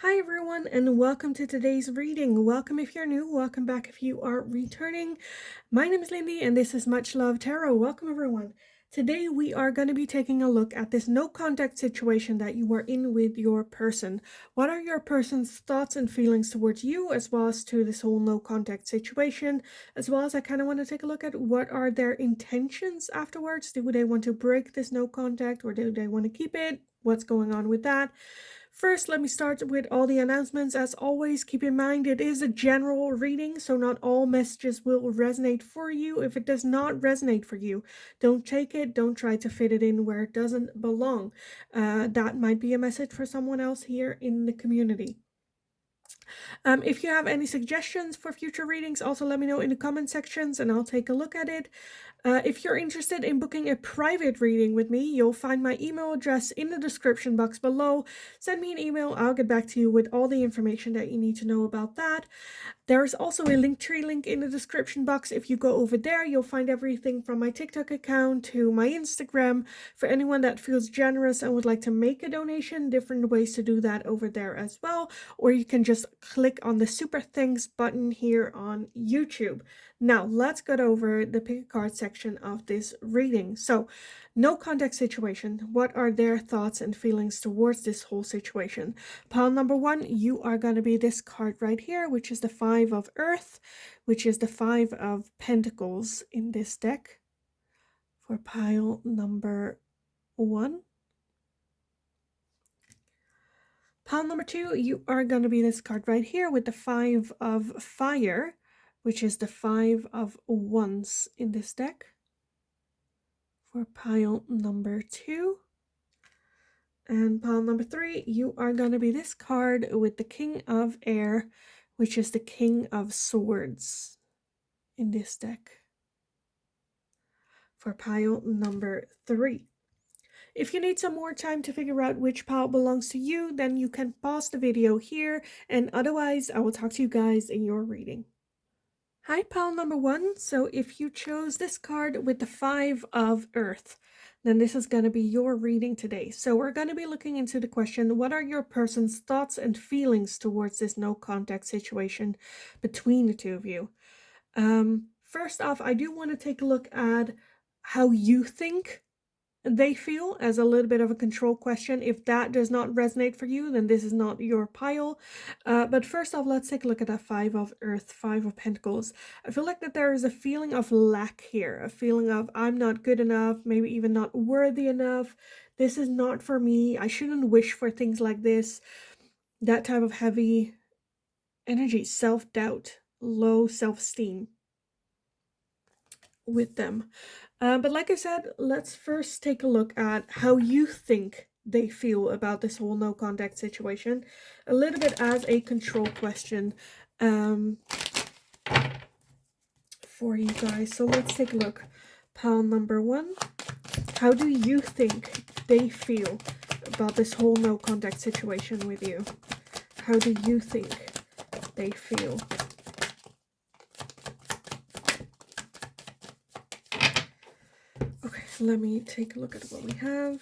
Hi everyone, and welcome to today's reading. Welcome if you're new, welcome back if you are returning. My name is Lindy and this is Much Love Tarot. Welcome everyone. Today we are going to be taking a look at this no contact situation that you are in with your person. What are your person's thoughts and feelings towards you, as well as to this whole no contact situation, as well as I kind of want to take a look at what are their intentions afterwards. Do they want to break this no contact, or do they want to keep it? What's going on with that? First, let me start with all the announcements. As always, keep in mind it is a general reading, so not all messages will resonate for you. If it does not resonate for you, don't take it. Don't try to fit it in where it doesn't belong. That might be a message for someone else here in the community. If you have any suggestions for future readings, also let me know in the comment sections and I'll take a look at it. If you're interested in booking a private reading with me, you'll find my email address in the description box below. Send me an email, I'll get back to you with all the information that you need to know about that. There's also a Linktree link in the description box. If you go over there, you'll find everything from my TikTok account to my Instagram. For anyone that feels generous and would like to make a donation, different ways to do that over there as well. Or you can just click on the super thanks button here on YouTube. Now, let's go over the pick a card section of this reading. So, no contact situation. What are their thoughts and feelings towards this whole situation? Pile number 1, you are going to be this card right here, which is the 5 of Earth, which is the 5 of Pentacles in this deck. For pile number 1. Pile number 2, you are going to be this card right here with the 5 of Fire, which is the 5 of Wands in this deck. For pile number 2. And pile number 3, you are going to be this card with the King of Air, which is the King of Swords in this deck. For pile number 3. If you need some more time to figure out which pile belongs to you, then you can pause the video here, and otherwise I will talk to you guys in your reading. Hi, pile number 1. So if you chose this card with the 5 of Earth, then this is going to be your reading today. So we're going to be looking into the question, what are your person's thoughts and feelings towards this no contact situation between the two of you? First off, I do want to take a look at how you think they feel, as a little bit of a control question. If that does not resonate for you, then this is not your pile. But first off, let's take a look at that 5 of Earth, 5 of Pentacles. I feel like that there is a feeling of lack here, a feeling of I'm not good enough, maybe even not worthy enough. This is not for me. I shouldn't wish for things like this. That type of heavy energy, self-doubt, low self-esteem with them. But like I said, let's first take a look at how you think they feel about this whole no contact situation, a little bit as a control question for you guys. So let's take a look. Pile number 1, how do you think they feel about this whole no contact situation with you? How do you think they feel? Okay, let me take a look at what we have.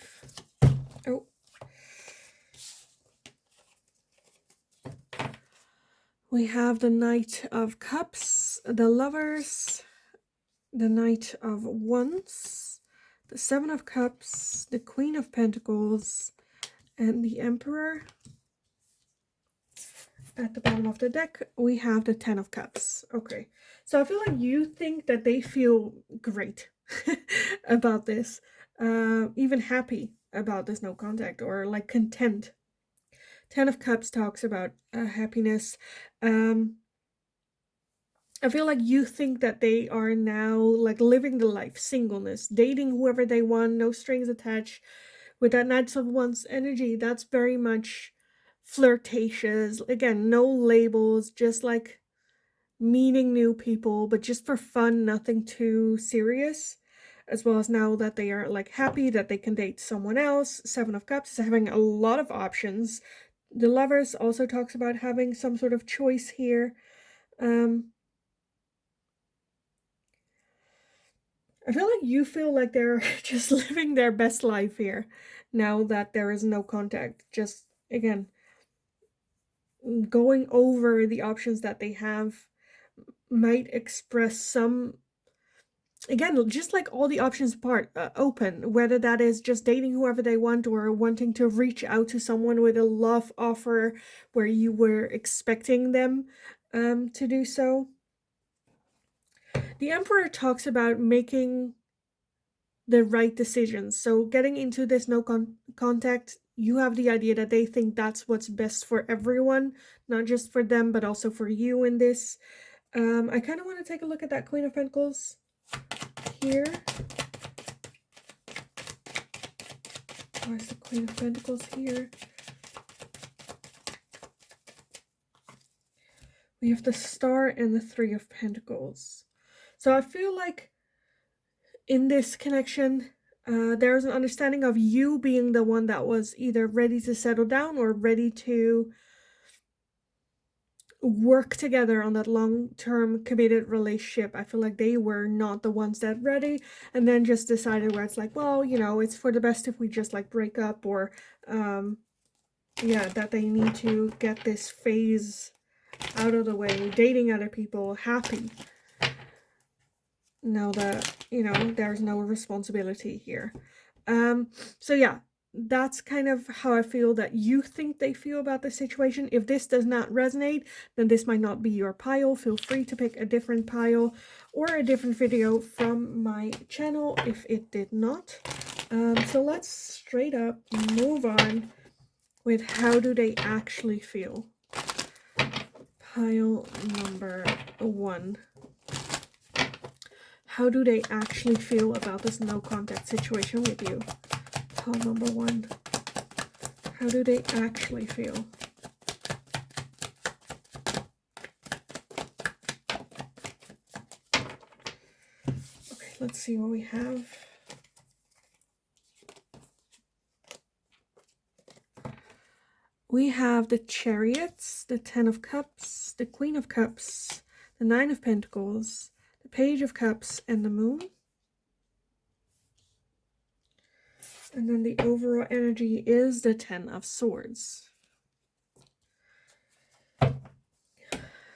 Oh. We have the Knight of Cups, the Lovers, the Knight of Wands, the 7 of Cups, the Queen of Pentacles, and the Emperor. At the bottom of the deck, we have the 10 of Cups. Okay, so I feel like you think that they feel great about this, even happy about this no contact, or like content. 10 of Cups talks about happiness. I feel like you think that they are now like living the life, singleness, dating whoever they want, no strings attached. With that Knights of Wands energy, that's very much flirtatious. Again, no labels, just like meeting new people, but just for fun, nothing too serious. As well as now that they are like happy that they can date someone else. 7 of Cups is having a lot of options. The Lovers also talks about having some sort of choice here. I feel like you feel like they're just living their best life here now that there is no contact. Just, again, going over the options that they have might express some, again, just like all the options part open, whether that is just dating whoever they want or wanting to reach out to someone with a love offer where you were expecting them to do so. The Emperor talks about making the right decisions. So getting into this no contact, you have the idea that they think that's what's best for everyone, not just for them, but also for you in this. I kind of want to take a look at that Queen of Pentacles here. Where's the Queen of Pentacles here? We have the Star and the Three of Pentacles. So I feel like in this connection, there's an understanding of you being the one that was either ready to settle down or ready to work together on that long-term committed relationship. I feel like they were not the ones that ready, and then just decided where it's like, well, you know, it's for the best if we just like break up, or yeah, that they need to get this phase out of the way, dating other people, happy. Now that, you know, there's no responsibility here. So yeah, that's kind of how I feel that you think they feel about the situation. If this does not resonate, then this might not be your pile. Feel free to pick a different pile or a different video from my channel if it did not. So let's straight up move on with how do they actually feel. Pile number 1. How do they actually feel about this no contact situation with you? Pile number 1. How do they actually feel? Okay, let's see what we have. We have the Chariots, the Ten of Cups, the Queen of Cups, the Nine of Pentacles, the Page of Cups, and the Moon. And then the overall energy is the Ten of Swords.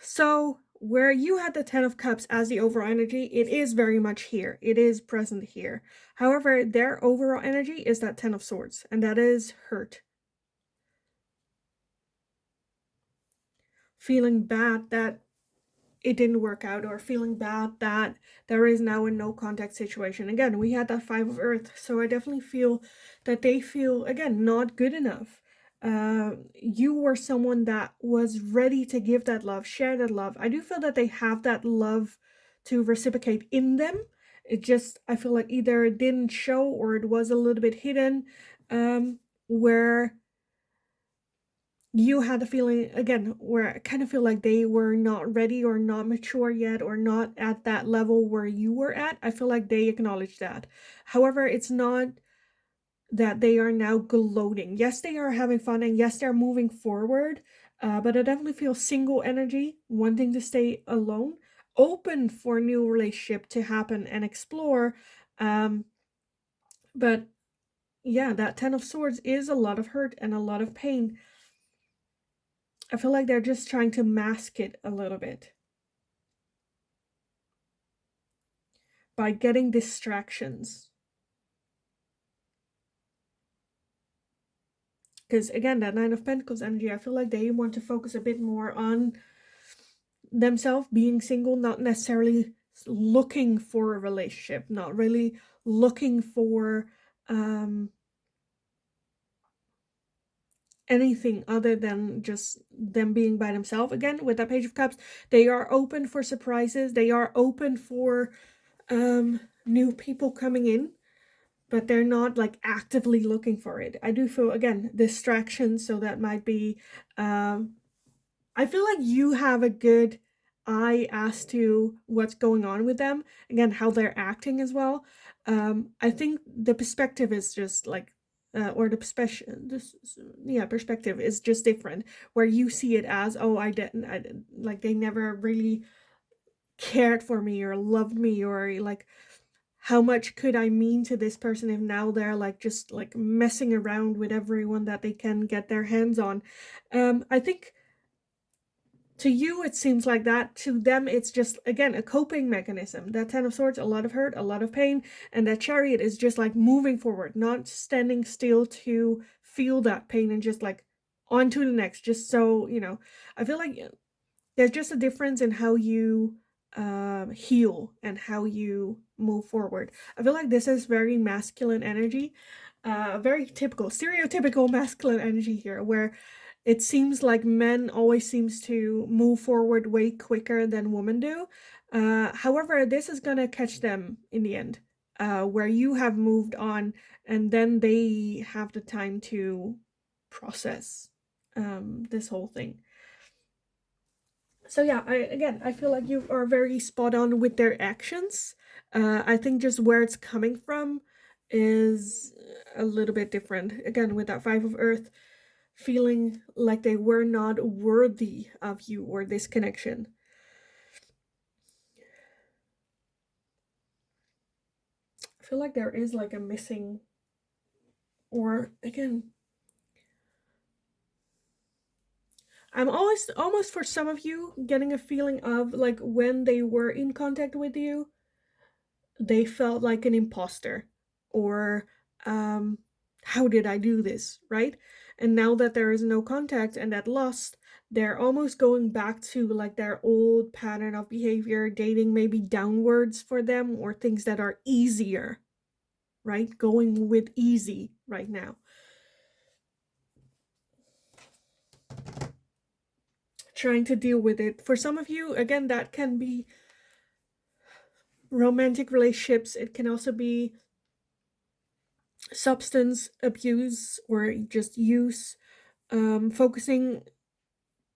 So where you had the Ten of Cups as the overall energy, it is very much here. It is present here. However, their overall energy is that Ten of Swords, and that is hurt. Feeling bad that it didn't work out, or feeling bad that there is now a no contact situation. Again, we had that Five of Earth, so I definitely feel that they feel, again, not good enough. You were someone that was ready to give that love, share that love. I do feel that they have that love to reciprocate in them. It just, I feel like either it didn't show or it was a little bit hidden, where you had the feeling, again, where I kind of feel like they were not ready or not mature yet or not at that level where you were at. I feel like they acknowledge that. However, it's not that they are now gloating. Yes, they are having fun, and yes, they're moving forward, but I definitely feel single energy, wanting to stay alone, open for new relationship to happen and explore. But yeah, that Ten of Swords is a lot of hurt and a lot of pain. I feel like they're just trying to mask it a little bit by getting distractions. Because again, that Nine of Pentacles energy, I feel like they want to focus a bit more on themselves, being single, not necessarily looking for a relationship, not really looking for anything other than just them being by themselves. Again, with that Page of Cups, they are open for surprises. They are open for new people coming in, but they're not like actively looking for it. I do feel, again, distractions. So that might be, I feel like you have a good eye as to what's going on with them. Again, how they're acting as well. I think the perspective is just like, or the perspective is just different, where you see it as, oh, I didn't, like they never really cared for me or loved me, or like, how much could I mean to this person if now they're like just like messing around with everyone that they can get their hands on. I think To you, it seems like that. To them, it's just, again, a coping mechanism. That Ten of Swords, a lot of hurt, a lot of pain. And that Chariot is just like moving forward, not standing still to feel that pain and just like on to the next. Just so, I feel like there's just a difference in how you heal and how you move forward. I feel like this is very masculine energy. Very typical, stereotypical masculine energy here, where it seems like men always seems to move forward way quicker than women do. However, this is gonna catch them in the end, where you have moved on and then they have the time to process this whole thing. So yeah, I feel like you are very spot on with their actions. I think just where it's coming from is a little bit different. Again, with that Five of Earth, feeling like they were not worthy of you or this connection. I feel like there is like a missing, or again, I'm almost for some of you getting a feeling of like when they were in contact with you, they felt like an imposter, or how did I do this, right? And now that there is no contact and that lost, they're almost going back to like their old pattern of behavior, dating maybe downwards for them, or things that are easier, right? Going with easy right now. Trying to deal with it. For some of you, again, that can be romantic relationships. It can also be substance abuse or just use, focusing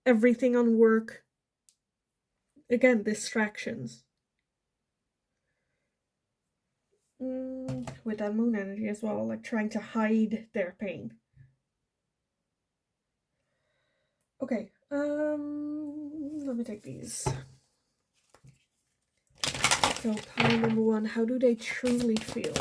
everything on work. Again, distractions. With that moon energy as well, like trying to hide their pain. Okay, let me take these. So pile number one, how do they truly feel?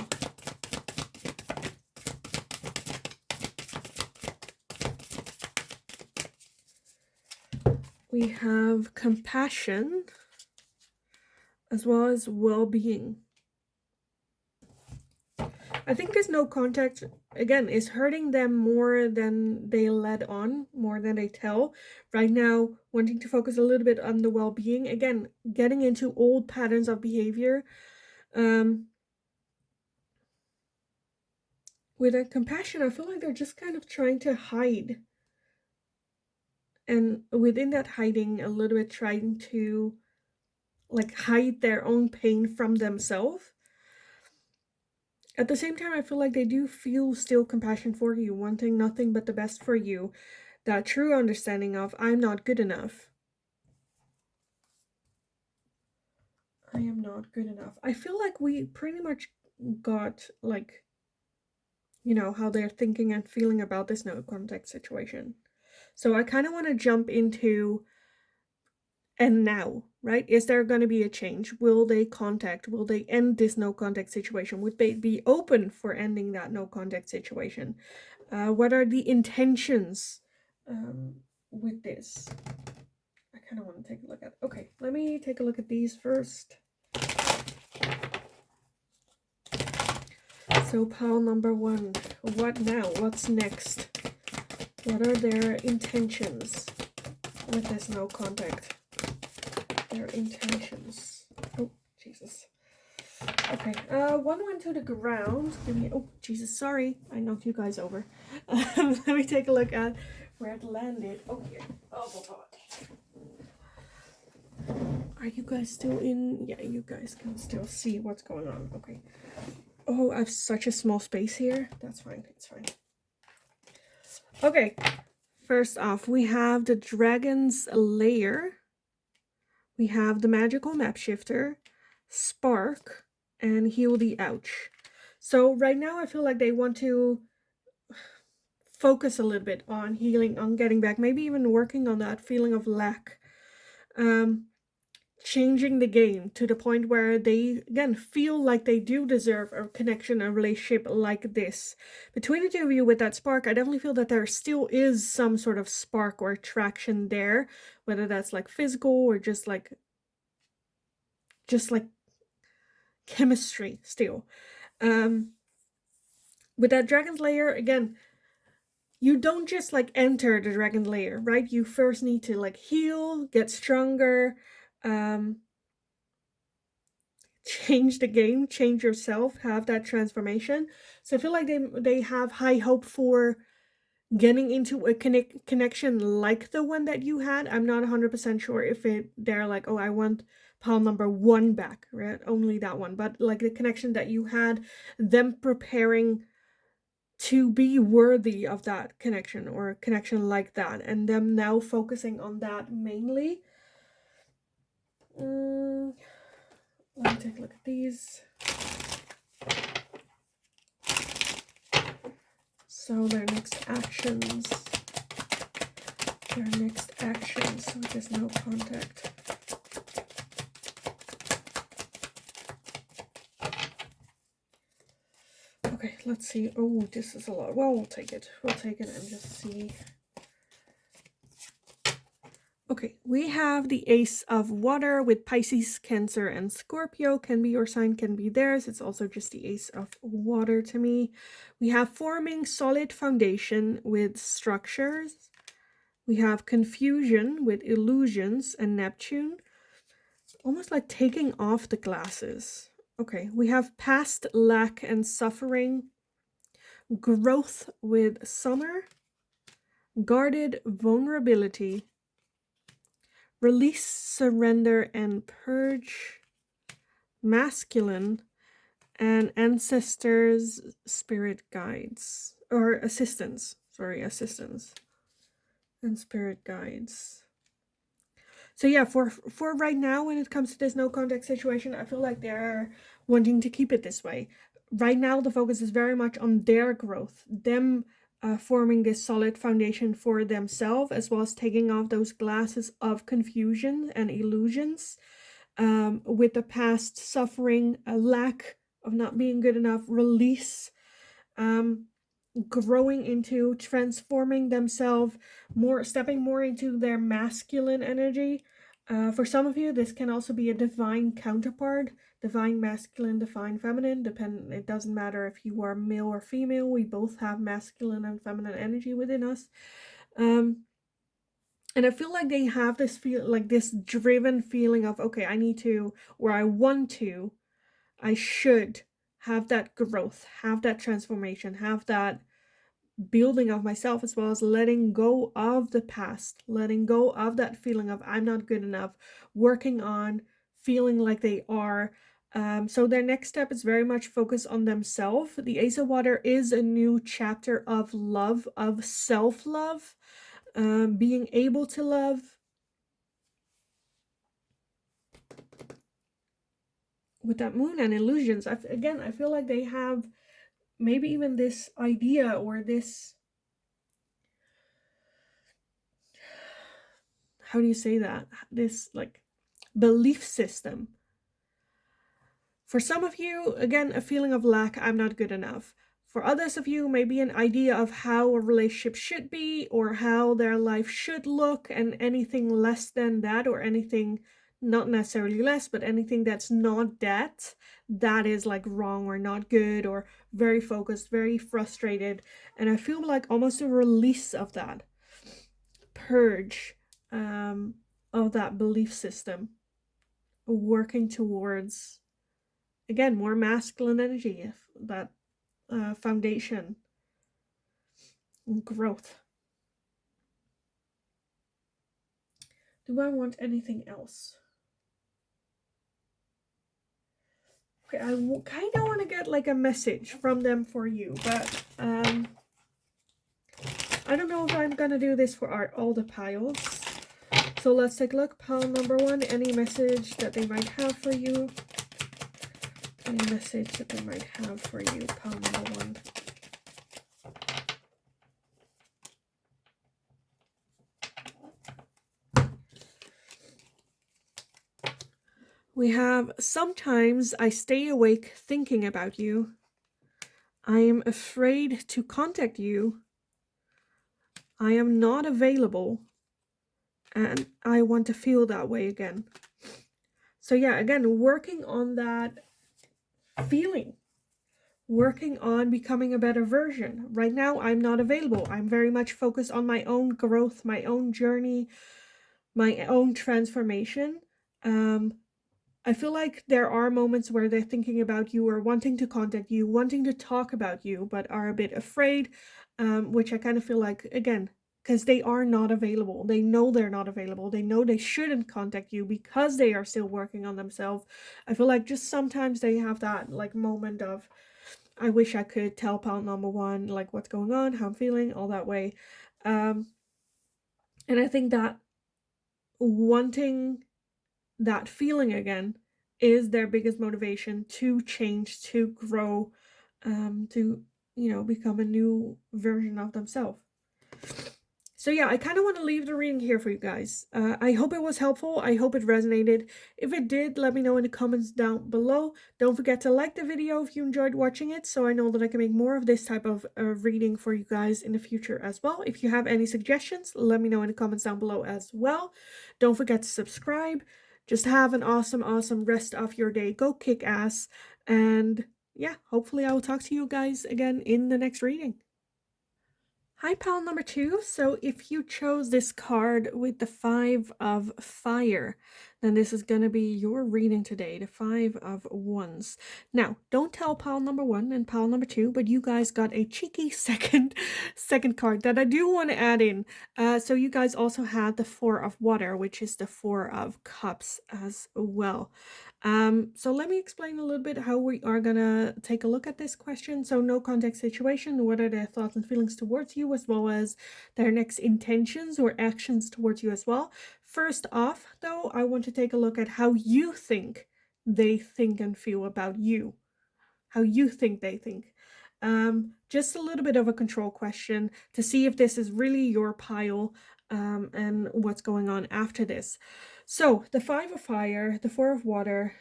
We have compassion as well as well-being. I think this no contact, again, is hurting them more than they let on, more than they tell. Right now, wanting to focus a little bit on the well-being. Again, getting into old patterns of behavior. With a compassion, I feel like they're just kind of trying to hide. And within that hiding, a little bit trying to like hide their own pain from themselves. At the same time, I feel like they do feel still compassion for you, wanting nothing but the best for you. That true understanding of, I'm not good enough. I am not good enough. I feel like we pretty much got, like, how they're thinking and feeling about this no contact situation. So I kind of want to jump into, and now, right? Is there going to be a change? Will they contact? Will they end this no contact situation? Would they be open for ending that no contact situation? What are the intentions with this? I kind of want to take a look at. Okay, let me take a look at these first. So pile number one, what now? What's next? What are their intentions with this no contact? Their intentions. Oh, Jesus. Okay, one went to the ground. Give me, oh, Jesus, sorry. I knocked you guys over. Let me take a look at where it landed. Oh, here. Oh, God. Are you guys still in? Yeah, you guys can still see what's going on. Okay. Oh, I have such a small space here. That's fine. It's fine. Okay. First off, we have the Dragon's Lair. We have the Magical Map Shifter, Spark, and Heal the Ouch. So right now I feel like they want to focus a little bit on healing, on getting back, maybe even working on that feeling of lack. changing the game to the point where they, again, feel like they do deserve a connection, a relationship like this. Between the two of you with that spark, I definitely feel that there still is some sort of spark or attraction there, whether that's like physical or just like chemistry still. With that dragon's lair, again, you don't just like enter the dragon lair, right? You first need to like heal, get stronger, change the game, change yourself, have that transformation. So I feel like they have high hope for getting into a connection like the one that you had. I'm not 100% sure if they're like, oh, I want pile number 1 back, right? Only that one. But like the connection that you had, them preparing to be worthy of that connection or a connection like that, and them now focusing on that mainly. Let me take a look at these. So their next actions so there's no contact. Okay, let's see. Oh, this is a lot. Well, we'll take it and just see. Okay, we have the Ace of Water with Pisces, Cancer, and Scorpio. Can be your sign, can be theirs. It's also just the Ace of Water to me. We have forming solid foundation with structures. We have confusion with illusions and Neptune. Almost like taking off the glasses. Okay, we have past lack and suffering. Growth with summer. Guarded vulnerability. Release, surrender, and purge. Masculine. And ancestors, spirit guides. Or assistants. Sorry, assistants. And spirit guides. So yeah, for right now, when it comes to this no contact situation, I feel like they're wanting to keep it this way. Right now, the focus is very much on their growth, them forming this solid foundation for themselves, as well as taking off those glasses of confusion and illusions, with the past suffering, a lack of not being good enough, release, growing into transforming themselves, stepping more into their masculine energy. For some of you, this can also be a divine counterpart, divine masculine, divine feminine. It doesn't matter if you are male or female. We both have masculine and feminine energy within us. And I feel like they have this this driven feeling of, okay, I need to, or I want to, I should have that growth, have that transformation, have that building of myself, as well as letting go of the past, letting go of that feeling of I'm not good enough, working on feeling like they are. So their next step is very much focused on themselves. The Ace of Water is a new chapter of love, of self-love, being able to love. With that Moon and illusions, I feel like they have maybe even this idea or this, how do you say that? This like belief system. For some of you, again, a feeling of lack, I'm not good enough. For others of you, maybe an idea of how a relationship should be or how their life should look, and anything less than that, or anything not necessarily less, but anything that's not that is like wrong or not good or very focused, very frustrated. And I feel like almost a release of that purge, of that belief system, working towards, again, more masculine energy, that foundation, growth. Do I want anything else? Okay, I kind of want to get like a message from them for you, but I don't know if I'm going to do this for all the piles. So let's take a look. Pile number 1, any message that they might have for you. Any message that they might have for you, pile number 1. We have sometimes I stay awake thinking about you. I am afraid to contact you. I am not available. And I want to feel that way again. So yeah, again, working on that feeling. Working on becoming a better version. Right now, I'm not available. I'm very much focused on my own growth, my own journey, my own transformation. I feel like there are moments where they're thinking about you or wanting to contact you, wanting to talk about you, but are a bit afraid, which I kind of feel like, again, because they are not available. They know they're not available. They know they shouldn't contact you because they are still working on themselves. I feel like just sometimes they have that like moment of, I wish I could tell pal number one, like what's going on, how I'm feeling, all that way. And I think that wanting that feeling again is their biggest motivation to change, to grow, to, become a new version of themselves. So yeah, I kind of want to leave the reading here for you guys. I hope it was helpful. I hope it resonated. If it did, let me know in the comments down below. Don't forget to like the video if you enjoyed watching it, so I know that I can make more of this type of reading for you guys in the future as well. If you have any suggestions, let me know in the comments down below as well. Don't forget to subscribe. Just have an awesome, awesome rest of your day. Go kick ass. And yeah, hopefully I will talk to you guys again in the next reading. Hi, pal number 2. So if you chose this card with the 5 of Fire, then this is going to be your reading today, the 5 of Wands. Now, don't tell pal number 1 and pal number 2, but you guys got a cheeky second card that I do want to add in. So you guys also had the 4 of Water, which is the 4 of Cups as well. So let me explain a little bit how we are gonna take a look at this question. So no context situation, what are their thoughts and feelings towards you, as well as their next intentions or actions towards you as well. First off, though, I want to take a look at how you think they think and feel about you. How you think they think. Just a little bit of a control question to see if this is really your pile, and what's going on after this. So the 5 of Fire, the 4 of Water.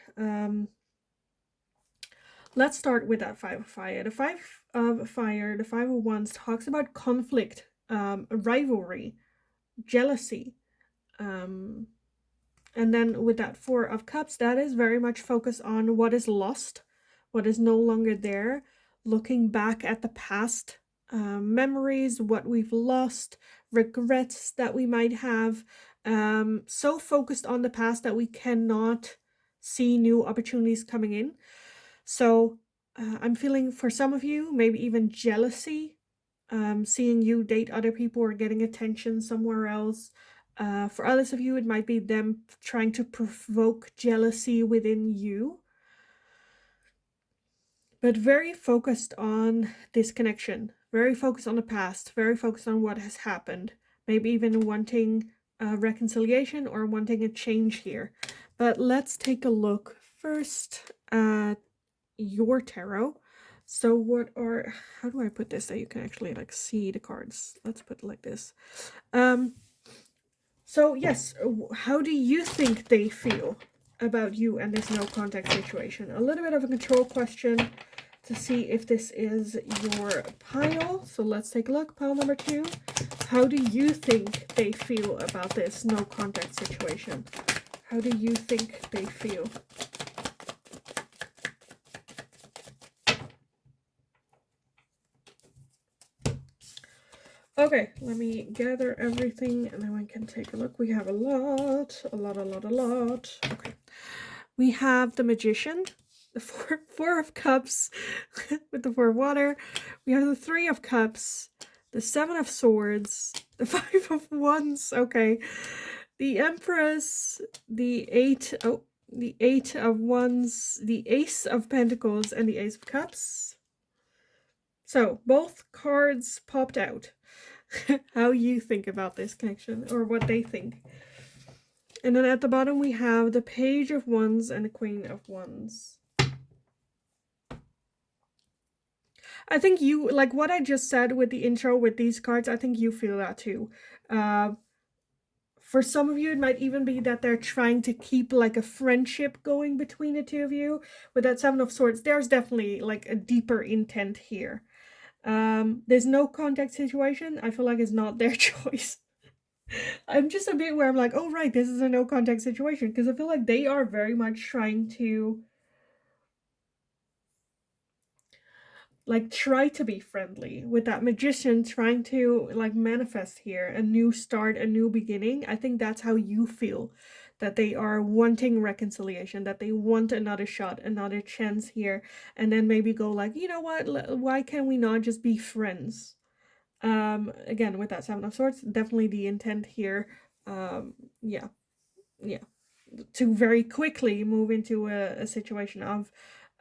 Let's start with that 5 of Fire. The 5 of Fire, the 5 of Wands talks about conflict, rivalry, jealousy. And then with that 4 of Cups, that is very much focused on what is lost, what is no longer there, looking back at the past, memories, what we've lost, regrets that we might have. So focused on the past that we cannot see new opportunities coming in. So I'm feeling for some of you, maybe even jealousy, seeing you date other people or getting attention somewhere else. For others of you, it might be them trying to provoke jealousy within you. But very focused on this connection, very focused on the past, very focused on what has happened. Maybe even wanting reconciliation or wanting a change here. But let's take a look first at your tarot. So what are, how do I put this that you can actually like see the cards? Let's put it like this. So yes, how do you think they feel about you and this no contact situation? A little bit of a control question to see if this is your pile. So let's take a look. Pile number 2. How do you think they feel about this no contact situation? How do you think they feel? Okay, let me gather everything and then we can take a look. We have a lot. Okay. We have the Magician, the four of Cups with the 4 of Water. We have the 3 of Cups, the 7 of Swords, the 5 of Wands. Okay. The Empress, the 8 of Wands, the Ace of Pentacles, and the Ace of Cups. So both cards popped out. How you think about this connection, or what they think. And then at the bottom we have the Page of Wands and the Queen of Wands. I think you, like what I just said with the intro with these cards, I think you feel that too. For some of you, it might even be that they're trying to keep like a friendship going between the two of you. With that Seven of Swords, there's definitely like a deeper intent here. There's no contact situation. I feel like it's not their choice. I'm just a bit where I'm like, oh, right, this is a no contact situation. Because I feel like they are very much trying to like try to be friendly with that Magician, trying to like manifest here a new start, a new beginning. I think that's how you feel, that they are wanting reconciliation, that they want another shot, another chance here, and then maybe go like, you know what, why can we not just be friends? Again, with that Seven of Swords, definitely the intent here. Yeah, to very quickly move into a situation of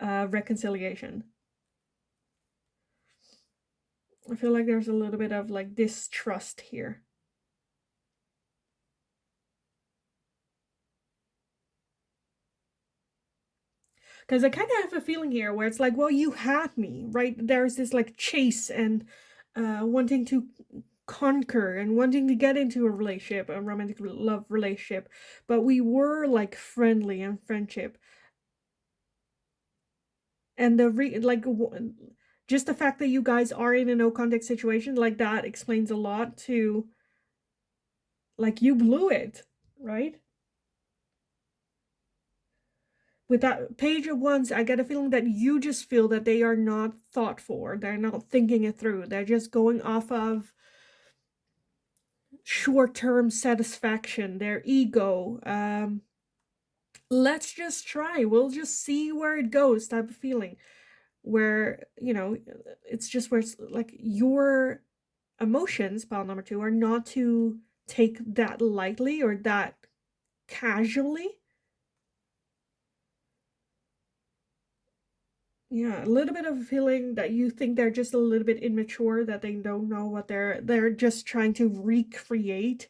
reconciliation. I feel like there's a little bit of like distrust here. Because I kind of have a feeling here where it's like, well, you had me, right? There's this like chase and wanting to conquer and wanting to get into a relationship, a romantic love relationship. But we were like friendly and friendship. And just the fact that you guys are in a no contact situation, like that explains a lot to, like, you blew it, right? With that Page of Wands, I get a feeling that you just feel that they are not thoughtful, they're not thinking it through, they're just going off of short-term satisfaction, their ego. Let's just try, we'll just see where it goes type of feeling, where, you know, it's just where it's like your emotions, pile number two, are not to take that lightly or that casually. Yeah, a little bit of a feeling that you think they're just a little bit immature, that they don't know what they're just trying to recreate,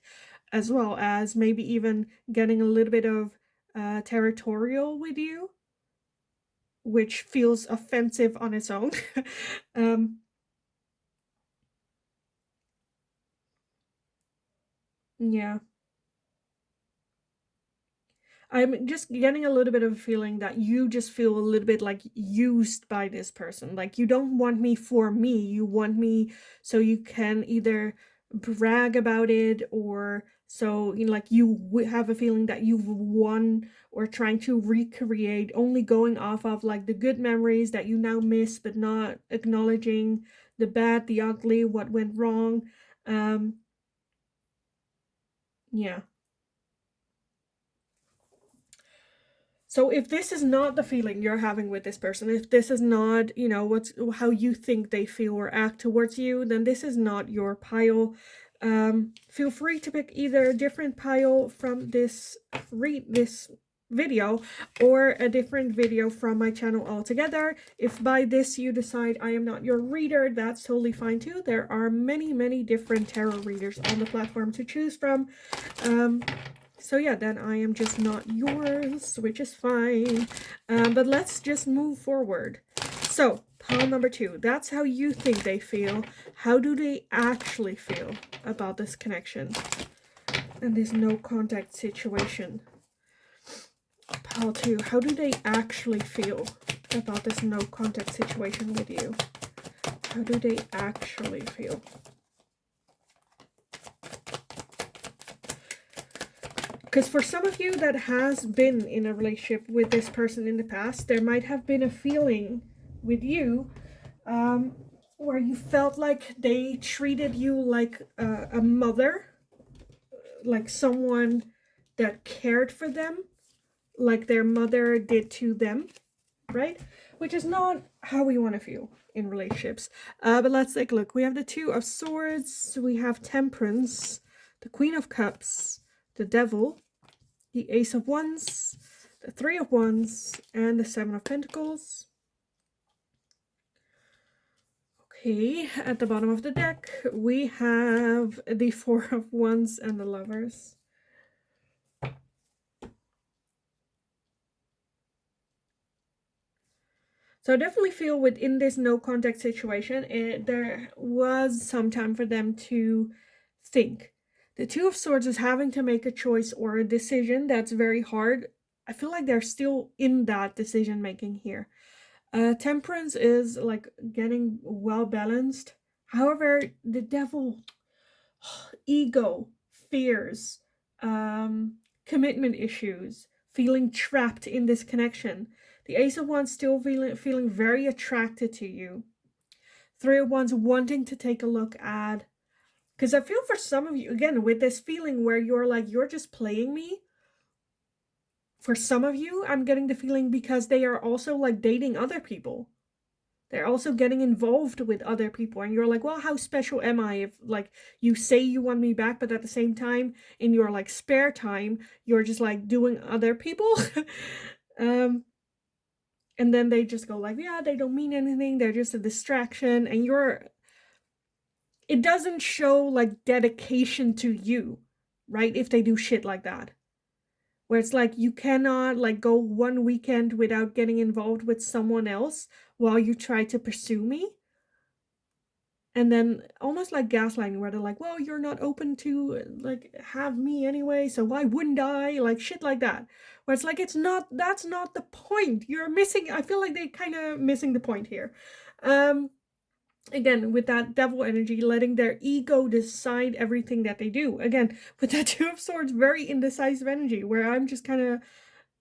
as well as maybe even getting a little bit of territorial with you, which feels offensive on its own. Yeah. I'm just getting a little bit of a feeling that you just feel a little bit like used by this person. Like, you don't want me for me, you want me so you can either brag about it, or so, you know, like you have a feeling that you've won, or trying to recreate, only going off of like the good memories that you now miss, but not acknowledging the bad, the ugly, what went wrong. Yeah. So if this is not the feeling you're having with this person, if this is not, you know, what's how you think they feel or act towards you, then this is not your pile. Feel free to pick either a different pile from this video, or a different video from my channel altogether. If by this you decide I am not your reader, that's totally fine too. There are many different tarot readers on the platform to choose from. So yeah, then I am just not yours, which is fine. But let's just move forward. So, pile number two, that's how you think they feel. How do they actually feel about this connection and this no contact situation? Pile two, how do they actually feel about this no contact situation with you? How do they actually feel? Because for some of you that has been in a relationship with this person in the past, there might have been a feeling with you where you felt like they treated you like a mother, like someone that cared for them, like their mother did to them, right? Which is not how we want to feel in relationships. But let's take a look. We have the Two of Swords, we have Temperance, the Queen of Cups, the Devil, the Ace of Wands, the Three of Wands, and the Seven of Pentacles. Okay, at the bottom of the deck, we have the Four of Wands and the Lovers. So I definitely feel within this no contact situation, there was some time for them to think. The Two of Swords is having to make a choice or a decision that's very hard. I feel like they're still in that decision making here. Temperance is like getting well balanced. However, the Devil, ego, fears, commitment issues, feeling trapped in this connection. The Ace of Wands still feeling very attracted to you. Three of Wands wanting to take a look at, because I feel for some of you, again, with this feeling where you're like, you're just playing me. For some of you, I'm getting the feeling because they are also like dating other people. They're also getting involved with other people. And you're like, well, how special am I if like you say you want me back, but at the same time, in your like spare time, you're just like doing other people. And then they just go like, yeah, they don't mean anything. They're just a distraction. And it doesn't show like dedication to you, right? If they do shit like that. Where it's like you cannot like go one weekend without getting involved with someone else while you try to pursue me. And then almost like gaslighting, where they're like, well, you're not open to like have me anyway, so why wouldn't I? Like shit like that. Where it's like, that's not the point. You're missing, I feel like they kind of missing the point here. Again, with that Devil energy, letting their ego decide everything that they do. Again, with that Two of Swords, very indecisive energy, where I'm just kind of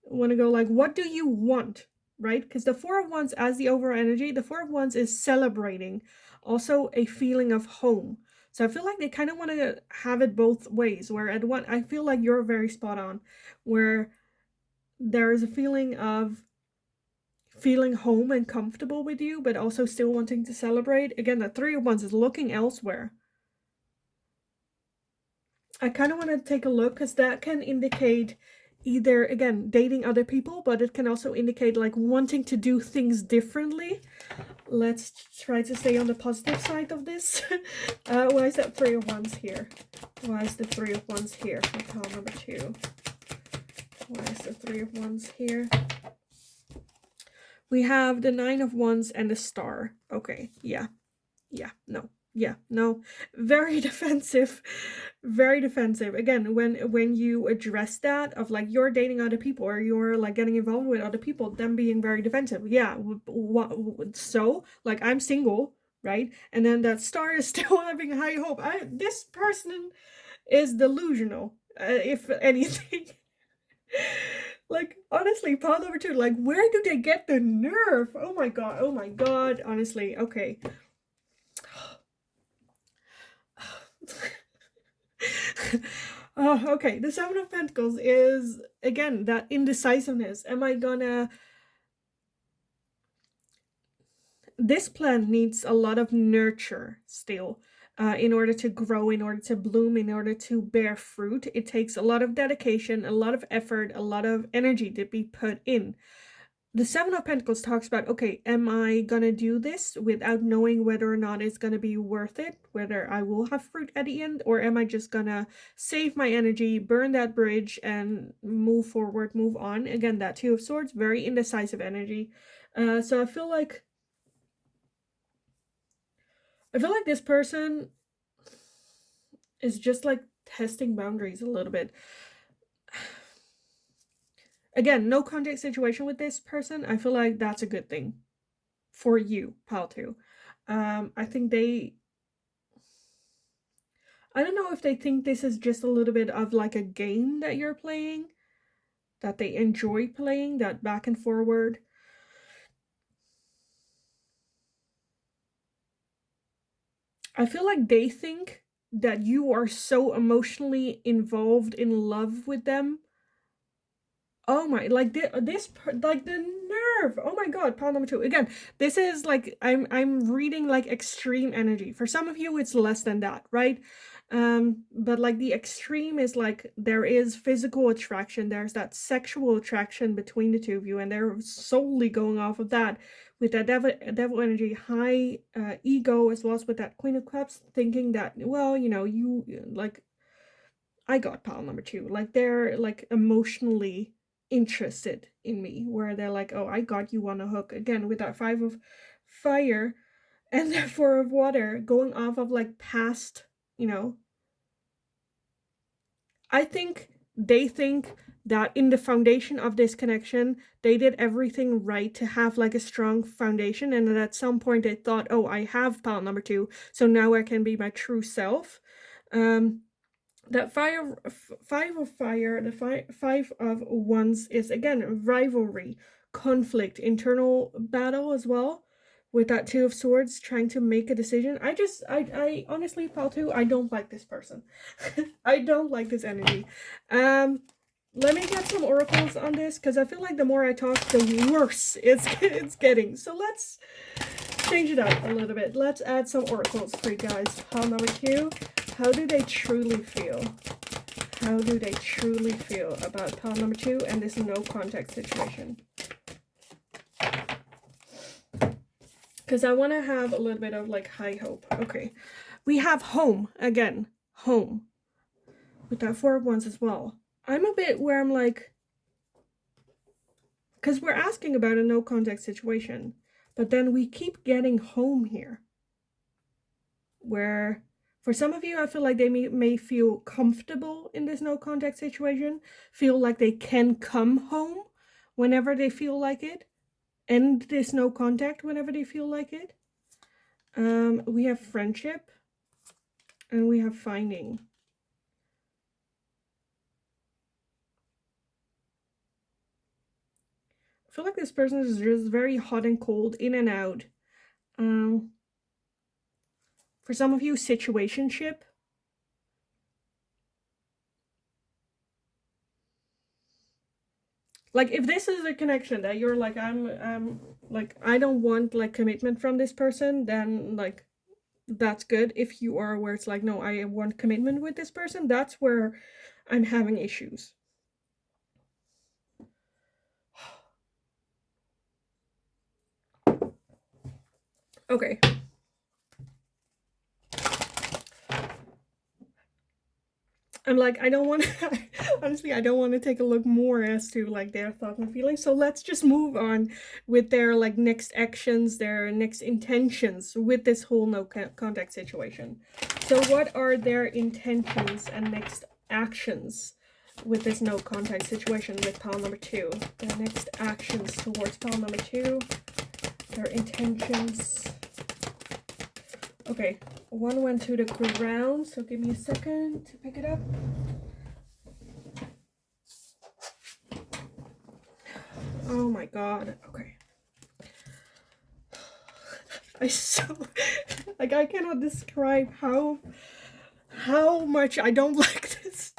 want to go like, what do you want, right? Because the Four of Wands as the overall energy, the Four of Wands is celebrating, also a feeling of home. So I feel like they kind of want to have it both ways, where at one, I feel like you're very spot on, where there is a feeling of feeling home and comfortable with you, but also still wanting to celebrate. Again, the Three of Wands is looking elsewhere. I kind of want to take a look, because that can indicate either, again, dating other people, but it can also indicate like wanting to do things differently. Let's try to stay on the positive side of this. Why is that Three of Wands here? Why is the Three of Wands here for pile number 2? Why is the Three of Wands here? We have the Nine of Wands and the Star. Okay, yeah, no. Very defensive, very defensive. Again, when you address that of like you're dating other people or you're like getting involved with other people, them being very defensive. Yeah, so like I'm single, right? And then that Star is still having high hope. This person is delusional, if anything. Like, honestly, pile number 2, like, where do they get the nerve? Oh my god, honestly, okay. Oh, okay, the Seven of Pentacles is, again, that indecisiveness. Am I gonna... This plant needs a lot of nurture still. In order to grow, in order to bloom, in order to bear fruit. It takes a lot of dedication, a lot of effort, a lot of energy to be put in. The Seven of Pentacles talks about, okay, am I gonna do this without knowing whether or not it's gonna be worth it, whether I will have fruit at the end, or am I just gonna save my energy, burn that bridge, and move forward, move on? Again, that Two of Swords, very indecisive energy. So I feel like this person is just like testing boundaries a little bit. Again, no contact situation with this person. I feel like that's a good thing for you, pile 2. I think I don't know if they think this is just a little bit of like a game that you're playing, that they enjoy playing, that back and forward. I feel like they think that you are so emotionally involved in love with them. Oh my, like this, like the nerve. Oh my god, pile number 2. Again, this is like, I'm reading like extreme energy. For some of you, it's less than that, right? But like the extreme is like there is physical attraction. There's that sexual attraction between the two of you, and they're solely going off of that. With that devil energy, high ego, as well as with that Queen of Cups, thinking that, well, you know, you like, I got pile number 2. Like they're like emotionally interested in me, where they're like, oh, I got you on a hook. Again, with that Five of Fire and the Four of Water, going off of like past, you know, I think they think that in the foundation of this connection, they did everything right to have like a strong foundation, and that at some point they thought, oh, I have pile number 2, so now I can be my true self. That five of fire, the five of wands is again rivalry, conflict, internal battle as well. With that 2 of swords, trying to make a decision. I honestly, pile 2, I don't like this person. I don't like this energy. Let me get some oracles on this, because I feel like the more I talk, the worse it's getting. So let's change it up a little bit. Let's add some oracles for you guys. Pile number 2. How do they truly feel? How do they truly feel about pile number 2 and this no contact situation? Because I want to have a little bit of like high hope. Okay. We have home again. Home. With that 4 of wands as well. I'm a bit where I'm like, because we're asking about a no contact situation, but then we keep getting home here. Where for some of you, I feel like they may feel comfortable in this no contact situation, feel like they can come home whenever they feel like it, end this no contact whenever they feel like it. We have friendship, and we have finding. I feel like this person is just very hot and cold, in and out. For some of you, situationship. Like, if this is a connection that you're like, I'm like, I don't want like commitment from this person, then like, that's good. If you are where it's like, no, I want commitment with this person, that's where I'm having issues. Okay. I'm like, I don't want to, honestly, I don't want to take a look more as to like their thoughts and feelings. So let's just move on with their like next actions, their next intentions with this whole no contact situation. So what are their intentions and next actions with this no contact situation with pile number 2? Their next actions towards pile number 2, their intentions. Okay, 1 went to the ground, so give me a second to pick it up. Oh my god, okay. I cannot describe how much I don't like this.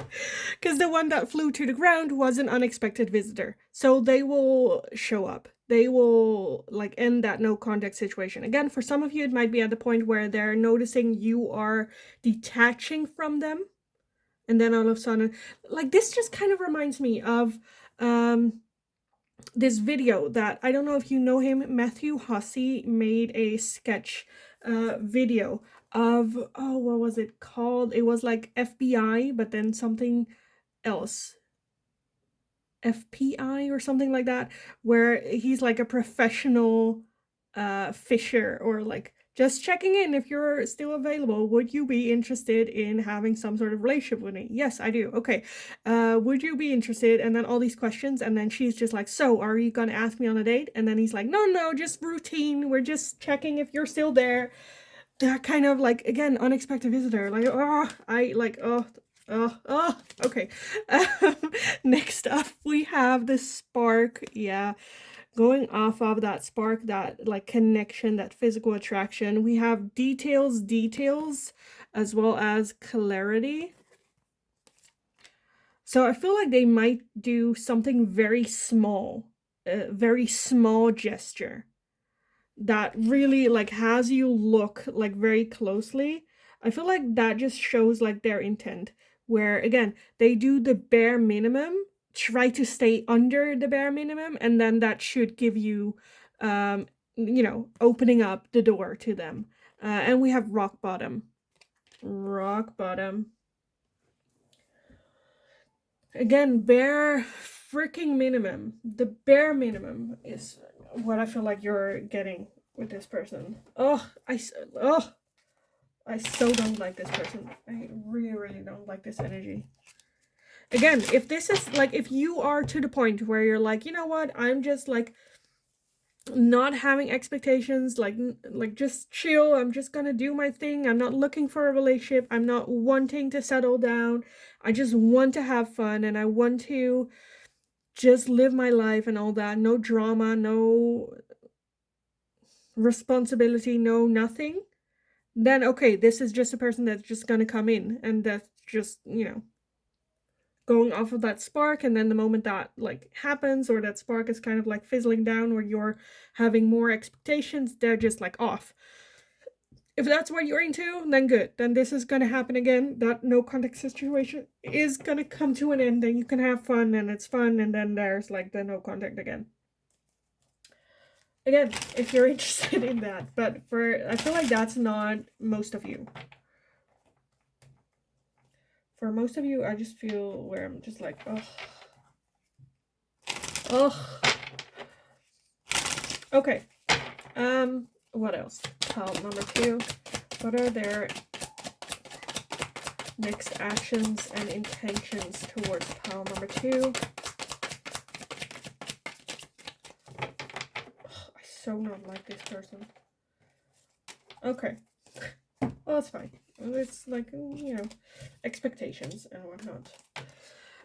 Because the one that flew to the ground was an unexpected visitor. So they will show up. They will like end that no contact situation. Again, for some of you, it might be at the point where they're noticing you are detaching from them. And then all of a sudden, like this just kind of reminds me of this video that, I don't know if you know him, Matthew Hussey made a sketch video of, oh, what was it called? It was like FBI, but then something else. FPI or something like that, where he's like a professional fisher, or like just checking in if you're still available. Would you be interested in having some sort of relationship with me? Yes, I do. Okay. Would you be interested? And then all these questions, and then she's just like, so are you gonna ask me on a date? And then he's like, no, just routine. We're just checking if you're still there. That kind of like, again, unexpected visitor. Like, okay. Next up, we have the spark. Yeah, going off of that spark, that like connection, that physical attraction. We have details, as well as clarity. So I feel like they might do something very small, a very small gesture that really like has you look like very closely. I feel like that just shows like their intent, where again, they do the bare minimum, try to stay under the bare minimum, and then that should give you you know, opening up the door to them. And we have rock bottom. Again, bare freaking minimum. The bare minimum is what I feel like you're getting with this person. I so don't like this person. I really don't like this energy. Again, if this is like, if you are to the point where you're like, you know what, I'm just like not having expectations, like just chill, I'm just gonna do my thing, I'm not looking for a relationship, I'm not wanting to settle down, I just want to have fun and I want to just live my life and all that, no drama, no responsibility, no nothing, then okay, this is just a person that's just gonna come in and that's just, you know, going off of that spark. And then the moment that like happens, or that spark is kind of like fizzling down, or you're having more expectations, they're just like off. If that's what you're into, then good, then this is going to happen again. That no contact situation is going to come to an end, and you can have fun and it's fun, and then there's like the no contact again, if you're interested in that. But I feel like that's not most of you. For most of you, I just feel where I'm just like, oh. Okay. What else? Pile number 2. What are their next actions and intentions towards pile number 2? I so not like this person. Okay. Well, that's fine. It's like, you know, expectations and whatnot.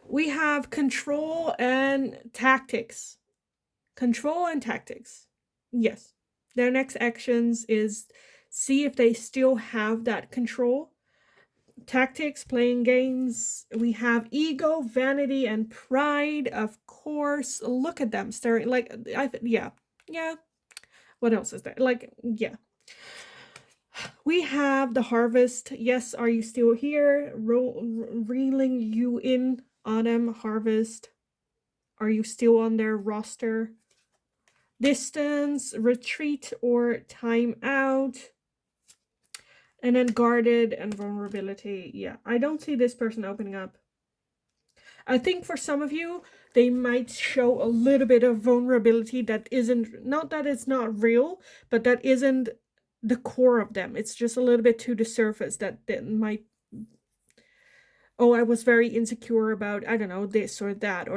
We have control and tactics. Control and tactics. Yes. Their next actions is see if they still have that control. Tactics, playing games. We have ego, vanity, and pride. Of course. Look at them staring. Like, yeah. What else is there? Like, yeah. We have the harvest. Yes, are you still here? Reeling you in, autumn, harvest. Are you still on their roster? Distance, retreat, or time out. And then guarded and vulnerability. Yeah, I don't see this person opening up. I think for some of you, they might show a little bit of vulnerability that isn't, not that it's not real, but that isn't the core of them. It's just a little bit to the surface that might, oh, I was very insecure about, I don't know, this or that,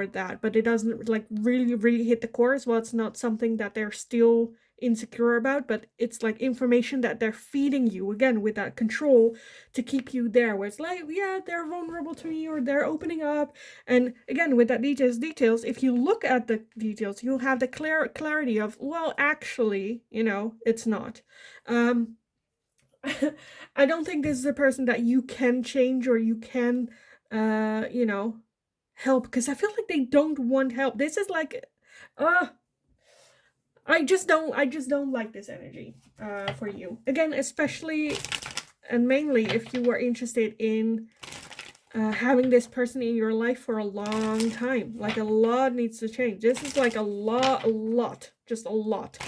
but it doesn't like really hit the core as well. It's not something that they're still insecure about, but it's like information that they're feeding you, again, with that control to keep you there, where it's like, yeah, they're vulnerable to me, or they're opening up. And again, with that details, if you look at the details, you'll have the clarity of, well, actually, you know, it's not. I don't think this is a person that you can change, or you can, you know, help, because I feel like they don't want help. This is like, I just don't like this energy for you. Again, especially and mainly if you were interested in having this person in your life for a long time. Like, a lot needs to change. This is like a lot, just a lot.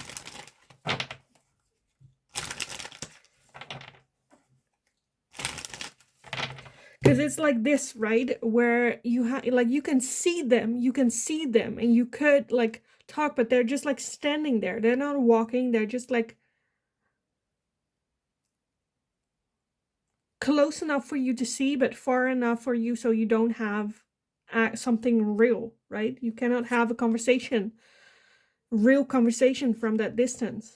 Because it's like this, right? Where you have, like, you can see them, and you could like talk, but they're just like standing there. They're not walking. They're just like close enough for you to see, but far enough for you so you don't have something real, right? You cannot have a conversation, real conversation, from that distance.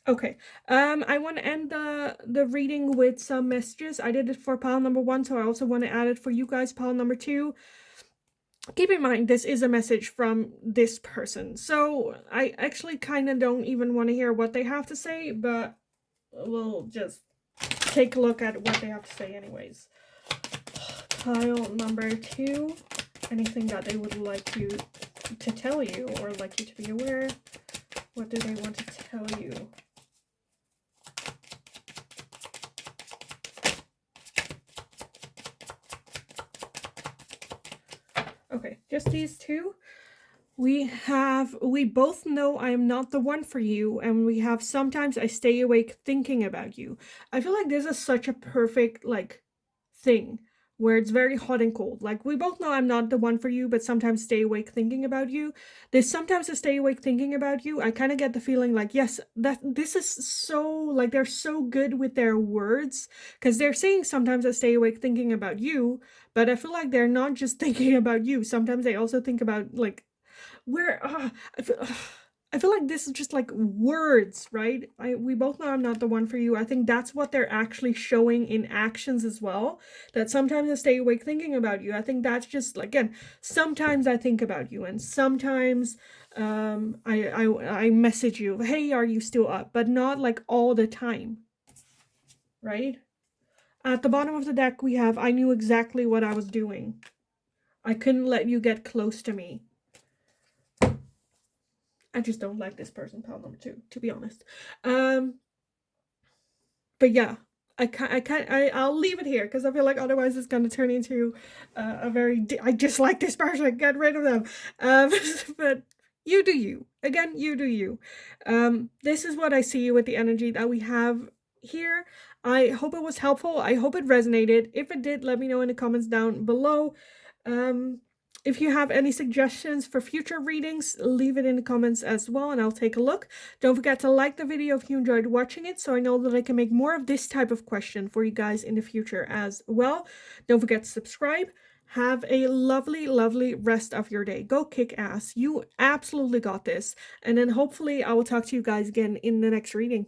Okay, I want to end the reading with some messages. I did it for pile number 1, so I also want to add it for you guys, pile number 2. Keep in mind, this is a message from this person, so I actually kind of don't even want to hear what they have to say, but we'll just take a look at what they have to say anyways. Pile number 2, anything that they would like you to tell you, or like you to be aware. What do they want to tell you? Okay, just these 2. We both know I am not the one for you, and we have sometimes I stay awake thinking about you. I feel like this is such a perfect like thing where it's very hot and cold. Like, we both know I'm not the one for you, but sometimes stay awake thinking about you. There's sometimes a stay awake thinking about you. I kind of get the feeling like, yes, that this is so, like, they're so good with their words, because they're saying sometimes I stay awake thinking about you, but I feel like they're not just thinking about you. Sometimes they also think about, like, where I feel like this is just like words, right? We both know I'm not the one for you. I think that's what they're actually showing in actions as well. That sometimes I stay awake thinking about you. I think that's just, again, sometimes I think about you, and sometimes I message you, hey, are you still up? But not like all the time, right? At the bottom of the deck we have, I knew exactly what I was doing. I couldn't let you get close to me. I just don't like this person, pile number 2, to be honest. But yeah, I'll leave it here because I feel like otherwise it's going to turn into a very, I dislike this person, get rid of them. But you do you. Again, you do you. This is what I see with the energy that we have here. I hope it was helpful. I hope it resonated. If it did, let me know in the comments down below. If you have any suggestions for future readings, leave it in the comments as well, and I'll take a look. Don't forget to like the video if you enjoyed watching it, so I know that I can make more of this type of question for you guys in the future as well. Don't forget to subscribe. Have a lovely, lovely rest of your day. Go kick ass. You absolutely got this. And then hopefully I will talk to you guys again in the next reading.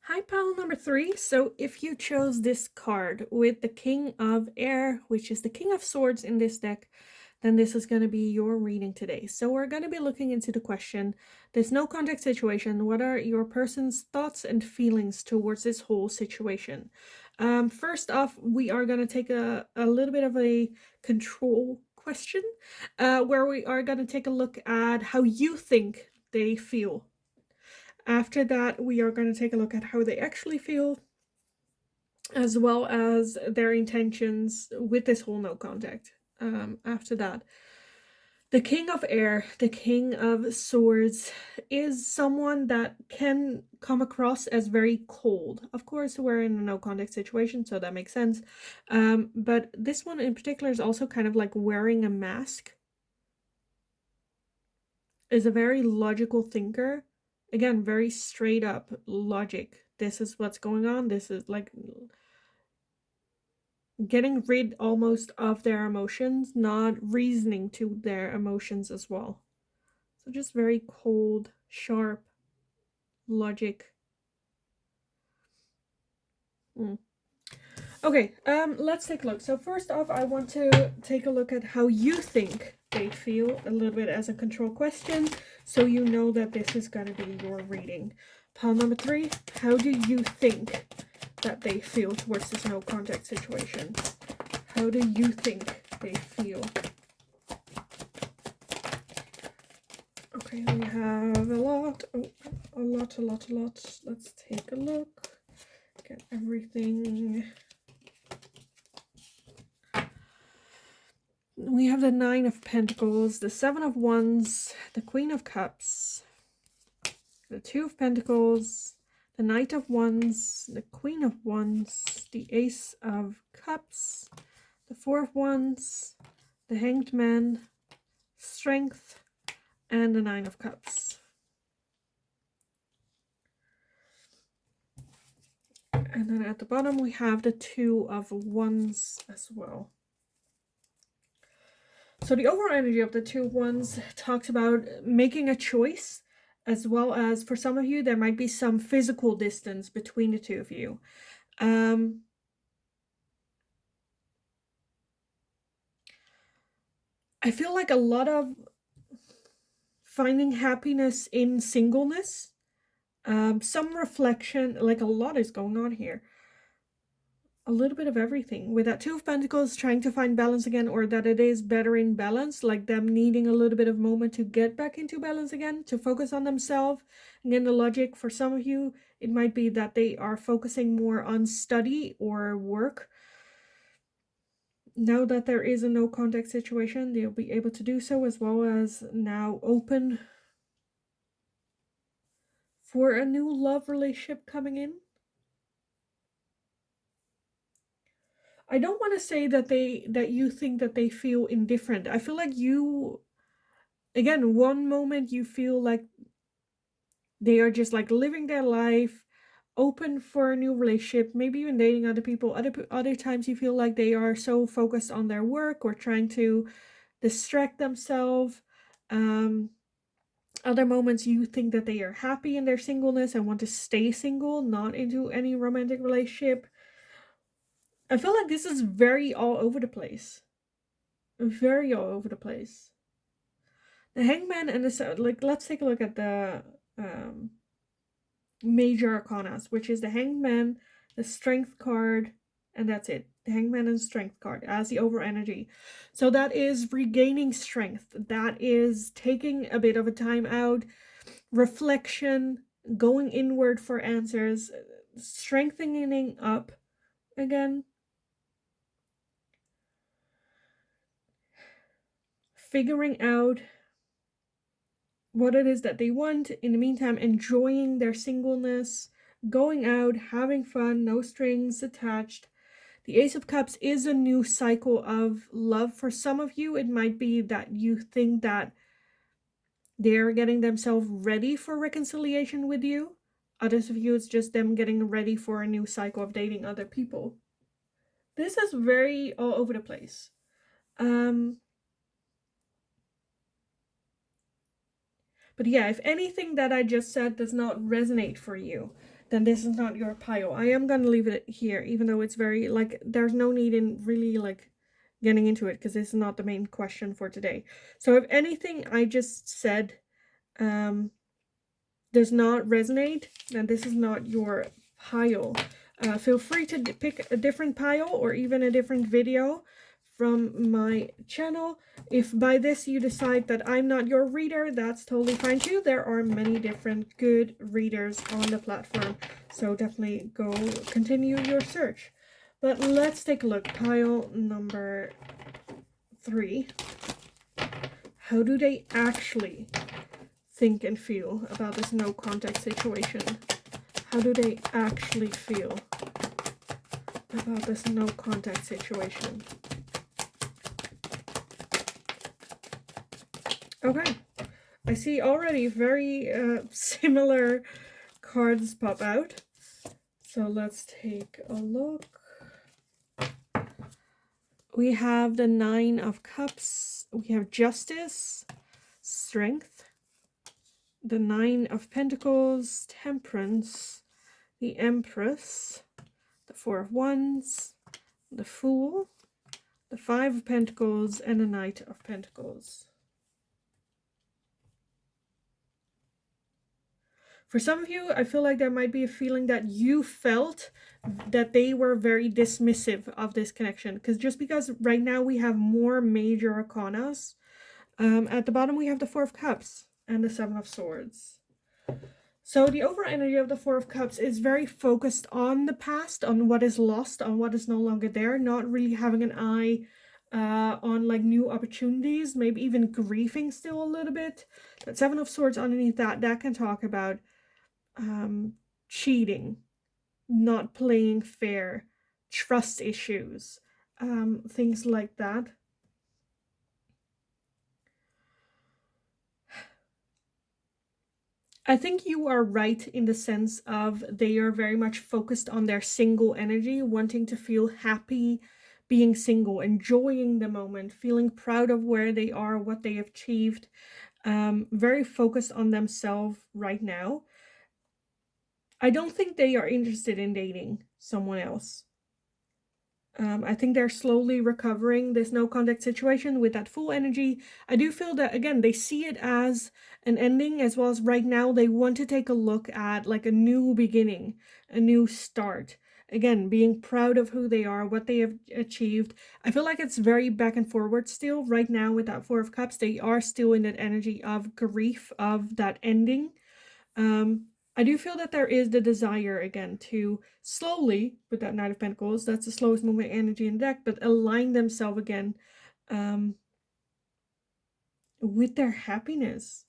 Hi, pile number 3. So if you chose this card with the King of Air, which is the King of Swords in this deck, then this is going to be your reading today. So we're going to be looking into the question, there's no context situation. What are your person's thoughts and feelings towards this whole situation? First off, we are going to take a little bit of a control question, where we are going to take a look at how you think they feel. After that, we are going to take a look at how they actually feel, as well as their intentions with this whole no contact. After that, the King of Air, the King of Swords, is someone that can come across as very cold. Of course, we're in a no contact situation, so that makes sense. But this one in particular is also kind of like wearing a mask. Is a very logical thinker. Again, very straight up logic. This is what's going on. This is like getting rid almost of their emotions, not reasoning to their emotions as well. So just very cold, sharp logic. Okay, let's take a look. So first off, I want to take a look at how you think they feel a little bit as a control question, so you know that this is going to be your reading. Pile number 3, how do you think that they feel towards this no contact situation? How do you think they feel? Okay, we have a lot. Oh, a lot. Let's take a look. Get everything. We have the 9 of Pentacles, the 7 of Wands, the Queen of Cups, the 2 of Pentacles, the Knight of Wands, the Queen of Wands, the Ace of Cups, the 4 of Wands, the Hanged Man, Strength, and the 9 of Cups. And then at the bottom we have the 2 of Wands as well. So the overall energy of the 2 of Wands talks about making a choice, as well as for some of you, there might be some physical distance between the 2 of you. I feel like a lot of finding happiness in singleness, some reflection, like a lot is going on here. A little bit of everything. With that 2 of Pentacles, trying to find balance again, or that it is better in balance, like them needing a little bit of moment to get back into balance again, to focus on themselves. Again, the logic for some of you, it might be that they are focusing more on study or work. Now that there is a no contact situation, they'll be able to do so, as well as now open for a new love relationship coming in. I don't want to say that you think that they feel indifferent. I feel like you, again, one moment you feel like they are just like living their life, open for a new relationship, maybe even dating other people. Other times you feel like they are so focused on their work or trying to distract themselves. Other moments you think that they are happy in their singleness and want to stay single, not into any romantic relationship. I feel like this is very all over the place. Very all over the place. The Hangman and the, like, let's take a look at the major arcanas, which is the Hangman, the Strength card, and that's it. The Hangman and Strength card as the over energy. So that is regaining strength. That is taking a bit of a time out, reflection, going inward for answers, strengthening up again, figuring out what it is that they want. In the meantime, enjoying their singleness, going out, having fun, no strings attached. The Ace of Cups is a new cycle of love. For some of you, it might be that you think that they're getting themselves ready for reconciliation with you. Others of you, it's just them getting ready for a new cycle of dating other people. This is very all over the place. But yeah, if anything that I just said does not resonate for you, then this is not your pile. I am going to leave it here, even though it's very, like, there's no need in really, like, getting into it, because this is not the main question for today. So if anything I just said does not resonate, then this is not your pile. Feel free to pick a different pile or even a different video from my channel. If by this you decide that I'm not your reader, that's totally fine too. There are many different good readers on the platform, so definitely go continue your search. But let's take a look. Pile number 3. How do they actually think and feel about this no contact situation? How do they actually feel about this no contact situation? Okay, I see already very similar cards pop out. So let's take a look. We have the 9 of Cups. We have Justice, Strength, the 9 of Pentacles, Temperance, the Empress, the 4 of Wands, the Fool, the 5 of Pentacles, and the Knight of Pentacles. For some of you, I feel like there might be a feeling that you felt that they were very dismissive of this connection. Because right now we have more major arcanas. At the bottom we have the 4 of Cups and the 7 of Swords. So the overall energy of the 4 of Cups is very focused on the past, on what is lost, on what is no longer there, not really having an eye on like new opportunities, maybe even grieving still a little bit. That 7 of Swords underneath that can talk about cheating, not playing fair, trust issues, things like that. I think you are right in the sense of they are very much focused on their single energy, wanting to feel happy being single, enjoying the moment, feeling proud of where they are, what they have achieved, very focused on themselves right now. I don't think they are interested in dating someone else. I think they're slowly recovering this no contact situation with that full energy. I do feel that, again, they see it as an ending, as well as right now they want to take a look at like a new beginning, a new start. Again, being proud of who they are, what they have achieved. I feel like it's very back and forward still. Right now with that 4 of Cups, they are still in that energy of grief, of that ending. I do feel that there is the desire, again, to slowly, with that Knight of Pentacles, that's the slowest movement energy in the deck, but align themselves again with their happiness.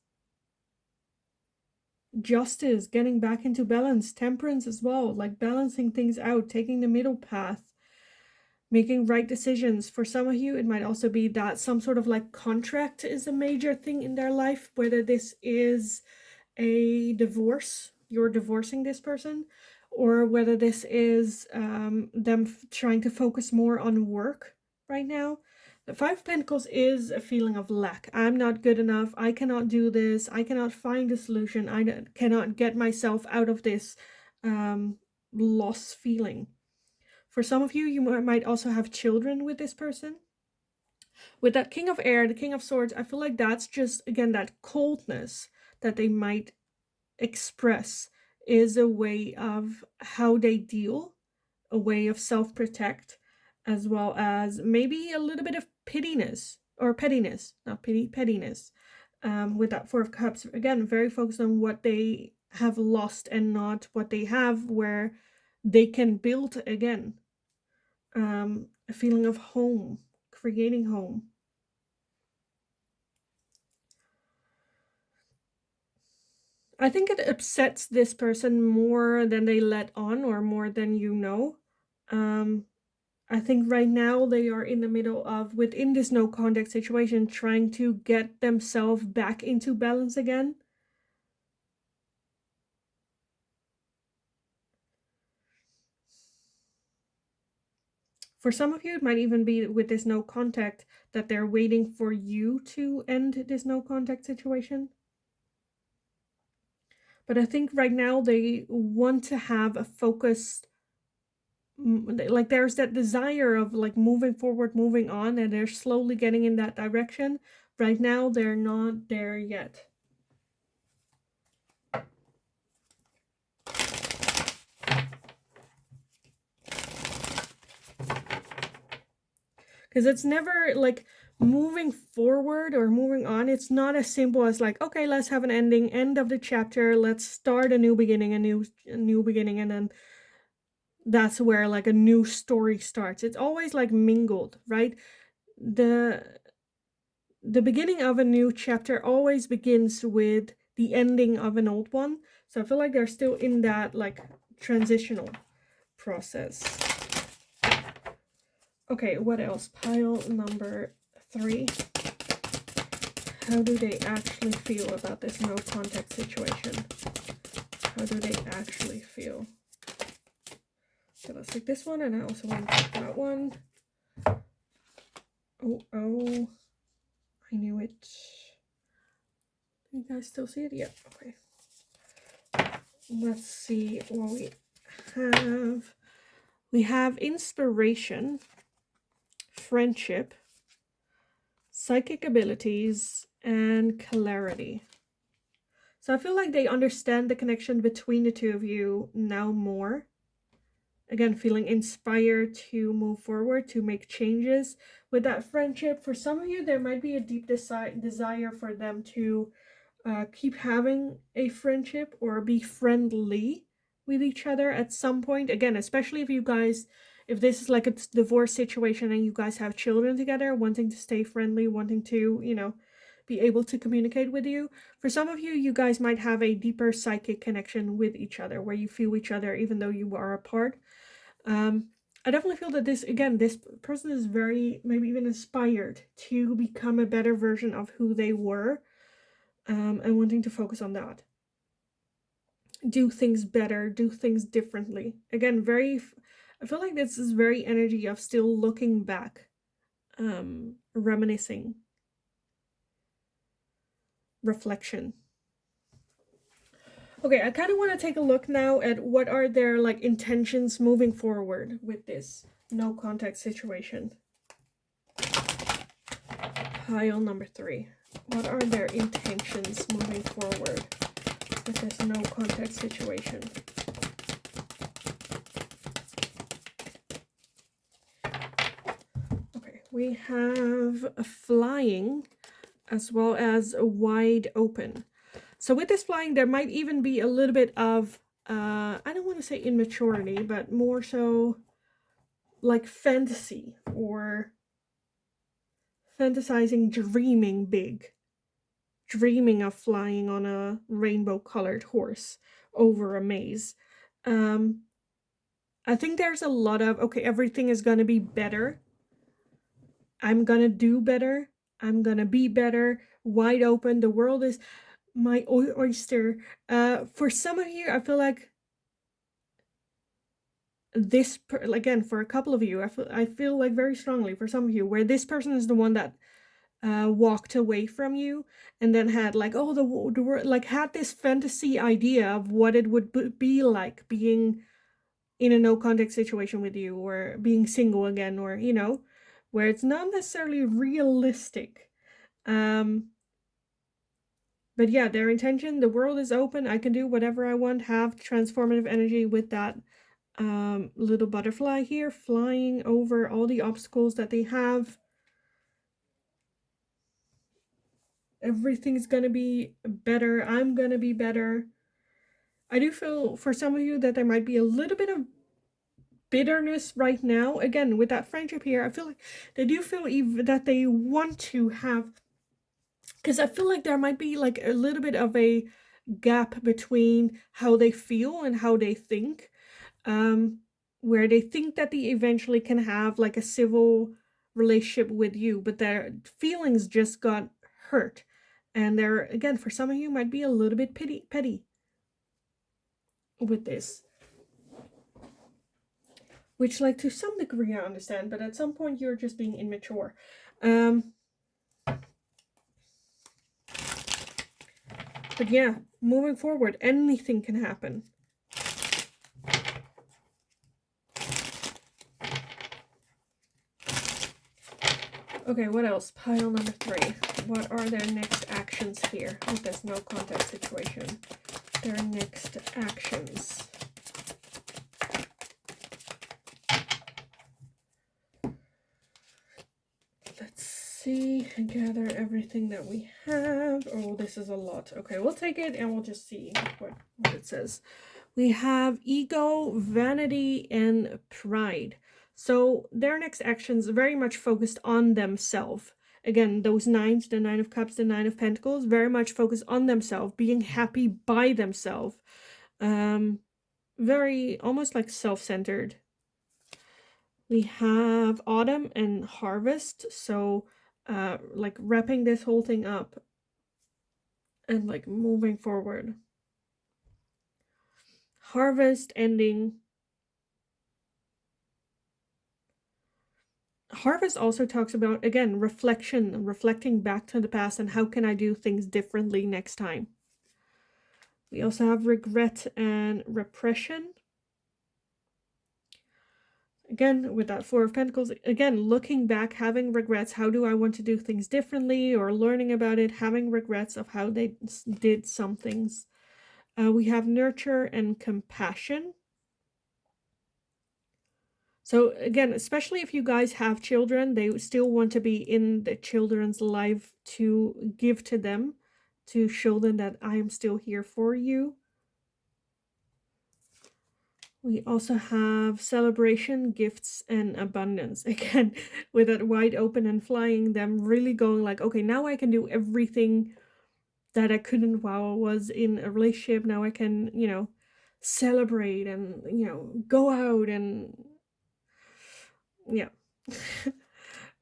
Justice, getting back into balance. Temperance as well, like balancing things out, taking the middle path. making right decisions. For some of you, it might also be that some sort of like contract is a major thing in their life, whether this is a divorce, you're divorcing this person, or whether this is them trying to focus more on work right now. The Five of Pentacles is a feeling of lack. I'm not good enough. I cannot do this. I cannot find a solution. I cannot get myself out of this loss feeling. For some of you, you might also have children with this person. With that King of Air, the King of Swords, I feel like that's just, again, that coldness that they might express is a way of how they deal, a way of self-protect, as well as maybe a little bit of pettiness, not pity, pettiness. With that Four of Cups, again, very focused on what they have lost and not what they have, where they can build again. A feeling of home, creating home. I think it upsets this person more than they let on, or more than you know. I think right now they are in the middle of, within this no contact situation, trying to get themselves back into balance again. For some of you, it might even be with this no contact that they're waiting for you to end this no contact situation. But I think right now they want to have a focused, like there's that desire of like moving forward, moving on, and they're slowly getting in that direction. Right now, they're not there yet. Because it's never like moving forward or moving on. It's not as simple as like, okay, let's have an ending, end of the chapter, let's start a new beginning, a new beginning, and then that's where like a new story starts. It's always like mingled, right? The beginning of a new chapter always begins with the ending of an old one. So I feel like they're still in that like transitional process. Okay, what else? Pile number 3. How do they actually feel about this no contact situation? How do they actually feel? So let's take this one, and I also want to take that one. Oh, I knew it. You guys still see it? Yeah, okay. Let's see what we have. We have inspiration, friendship, psychic abilities, and clarity. So I feel like they understand the connection between the two of you now more. Again, feeling inspired to move forward, to make changes. With that friendship, for some of you, there might be a deep desire for them to keep having a friendship or be friendly with each other at some point. Again, especially if this is like a divorce situation and you guys have children together, wanting to stay friendly, wanting to, you know, be able to communicate with you. For some of you, you guys might have a deeper psychic connection with each other, where you feel each other even though you are apart. I definitely feel that this person is very, maybe even inspired to become a better version of who they were, and wanting to focus on that. Do things better, do things differently. Again, I feel like this is very energy of still looking back, reminiscing, reflection. Okay, I kind of want to take a look now at what are their like intentions moving forward with this no contact situation. Pile number 3. What are their intentions moving forward with this no contact situation? Okay, we have a flying as well as a wide open. So with this flying, there might even be a little bit of, I don't want to say immaturity, but more so like fantasy, or fantasizing, dreaming big. Dreaming of flying on a rainbow-colored horse over a maze. I think there's a lot of, okay, everything is going to be better. I'm going to do better. I'm going to be better. Wide open. The world is my oyster. For some of you, I feel like this, again, for a couple of you, I feel like very strongly for some of you, where this person is the one that walked away from you and then had like, oh, the world, like had this fantasy idea of what it would be like being in a no contact situation with you, or being single again, or where it's not necessarily realistic. But yeah, their intention, the world is open, I can do whatever I want, have transformative energy with that little butterfly here flying over all the obstacles that they have. Everything's gonna be better. I'm gonna be better. I do feel for some of you that there might be a little bit of bitterness right now. Again, with that friendship here, I feel like they do feel even that they want to have, because I feel like there might be like a little bit of a gap between how they feel and how they think, where they think that they eventually can have like a civil relationship with you, but their feelings just got hurt. And they're, again, for some of you, might be a little bit petty with this. Which, like, to some degree I understand, but at some point you're just being immature. But yeah, moving forward, anything can happen. Okay, what else? Pile number 3. What are their next actions here with this no contact situation? Their next actions. Let's see and gather everything that we have. Oh, this is a lot. Okay, we'll take it and we'll just see what it says. We have ego, vanity, and pride. So their next actions very much focused on themselves. Again, those nines, the 9 of Cups, the 9 of Pentacles, very much focused on themselves, being happy by themselves. Very almost like self-centered. We have autumn and harvest. So like wrapping this whole thing up and like moving forward. Harvest ending. Harvest also talks about, again, reflection, reflecting back to the past and how can I do things differently next time. We also have regret and repression. Again, with that 4 of Pentacles, again, looking back, having regrets. How do I want to do things differently, or learning about it, having regrets of how they did some things. We have nurture and compassion. So again, especially if you guys have children, they still want to be in the children's life to give to them, to show them that I am still here for you. We also have celebration, gifts, and abundance. Again, with that wide open and flying, them really going like, okay, now I can do everything that I couldn't while I was in a relationship. Now I can, celebrate and, go out and, yeah.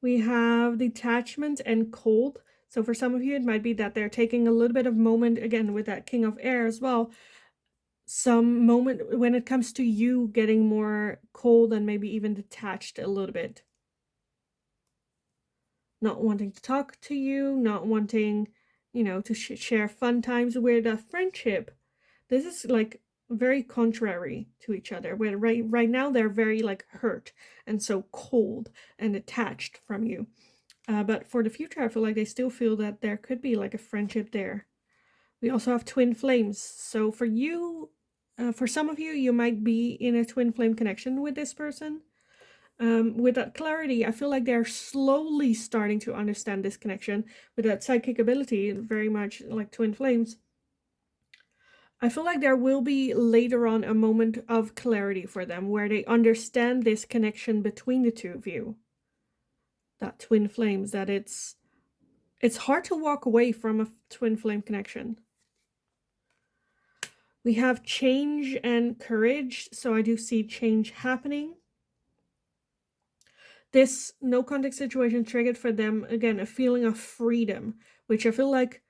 We have detachment and cold. So for some of you, it might be that they're taking a little bit of moment, again, with that King of Air as well. Some moment when it comes to you getting more cold and maybe even detached a little bit. Not wanting to talk to you, not wanting, to share fun times with a friendship. This is like very contrary to each other, where right now they're very like hurt and so cold and attached from you. But for the future, I feel like they still feel that there could be like a friendship there. We also have twin flames. So for you, for some of you, you might be in a twin flame connection with this person. With that clarity, I feel like they're slowly starting to understand this connection. With that psychic ability, very much like twin flames, I feel like there will be later on a moment of clarity for them where they understand this connection between the two of you. That twin flames, that it's hard to walk away from a twin flame connection. We have change and courage. So I do see change happening. This no contact situation triggered for them, again, a feeling of freedom, which I feel like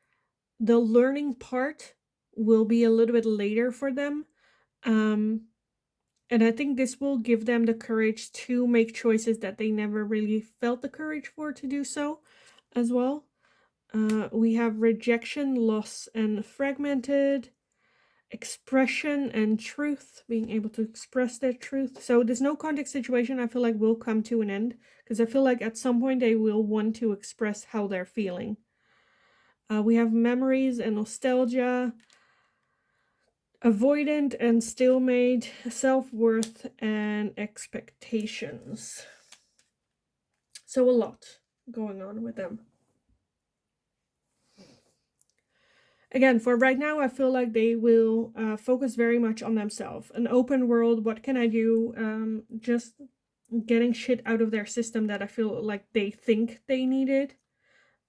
the learning part will be a little bit later for them. And I think this will give them the courage to make choices that they never really felt the courage for to do so as well. We have rejection, loss, and fragmented, expression and truth, being able to express their truth. So this no contact situation, I feel like, will come to an end, because I feel like at some point they will want to express how they're feeling. We have memories and nostalgia, avoidant and stalemate, self-worth, and expectations. So a lot going on with them. Again, for right now, I feel like they will focus very much on themselves. An open world, what can I do? Just getting shit out of their system that I feel like they think they needed.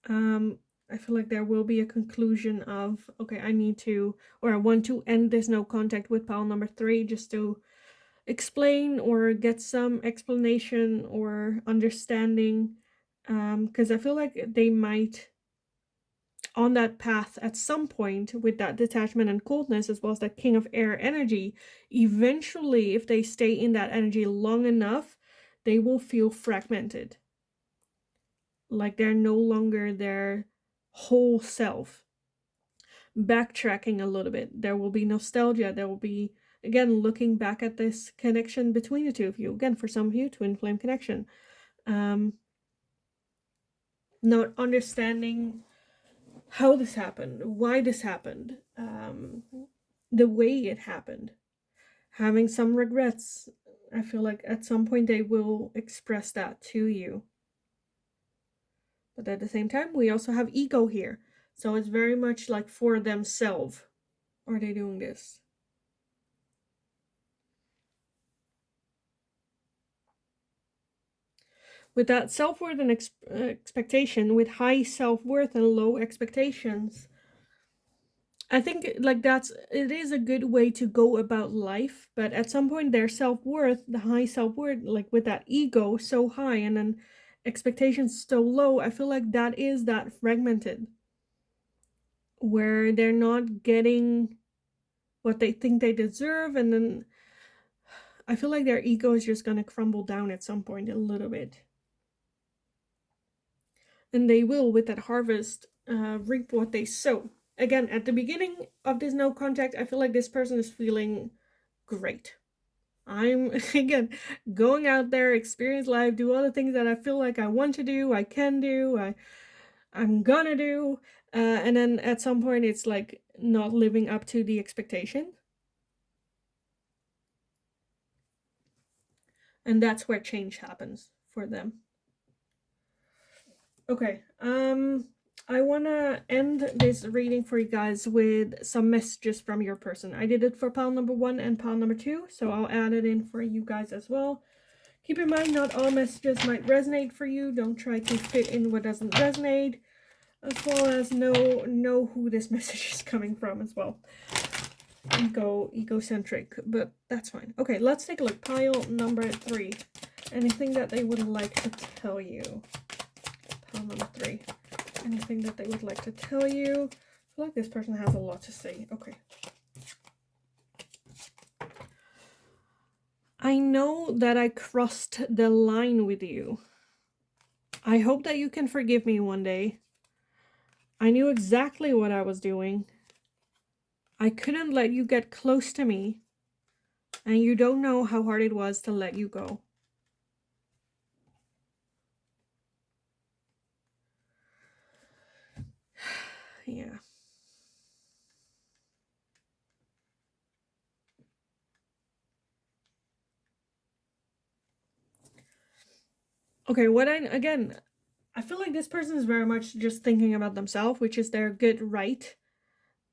I feel like there will be a conclusion of, okay, I need to, or I want to end this no contact with pile number 3 just to explain or get some explanation or understanding. Because I feel like they might, on that path at some point with that detachment and coldness, as well as that King of Air energy, eventually, if they stay in that energy long enough, they will feel fragmented. Like they're no longer their whole self. Backtracking a little bit, there will be nostalgia, there will be, again, looking back at this connection between the two of you. Again, for some of you, twin flame connection. Not understanding how this happened, why this happened, the way it happened. Having some regrets. I feel like at some point they will express that to you. But at the same time, we also have ego here. So it's very much like for themselves are they doing this. With that self-worth and expectation, with high self-worth and low expectations, I think like it is a good way to go about life. But at some point, their self-worth, the high self-worth, like with that ego so high and then expectations so low, I feel like that is that fragmented, where they're not getting what they think they deserve, and then I feel like their ego is just going to crumble down at some point a little bit. And they will, with that harvest, reap what they sow. Again, at the beginning of this no contact, I feel like this person is feeling great. I'm, again, going out there, experience life, do all the things that I feel like I want to do, I can do, I'm gonna do. And then at some point, it's like not living up to the expectation. And that's where change happens for them. Okay, I want to end this reading for you guys with some messages from your person. I did it for pile number 1 and pile number 2, so I'll add it in for you guys as well. Keep in mind, not all messages might resonate for you. Don't try to fit in what doesn't resonate, as well as know who this message is coming from as well. Egocentric, but that's fine. Okay, let's take a look. Pile number 3. Anything that they would like to tell you? Pile number 3. Anything that they would like to tell you? I feel like this person has a lot to say. Okay. I know that I crossed the line with you. I hope that you can forgive me one day. I knew exactly what I was doing. I couldn't let you get close to me. And you don't know how hard it was to let you go. Yeah. Okay, I feel like this person is very much just thinking about themselves, which is their good right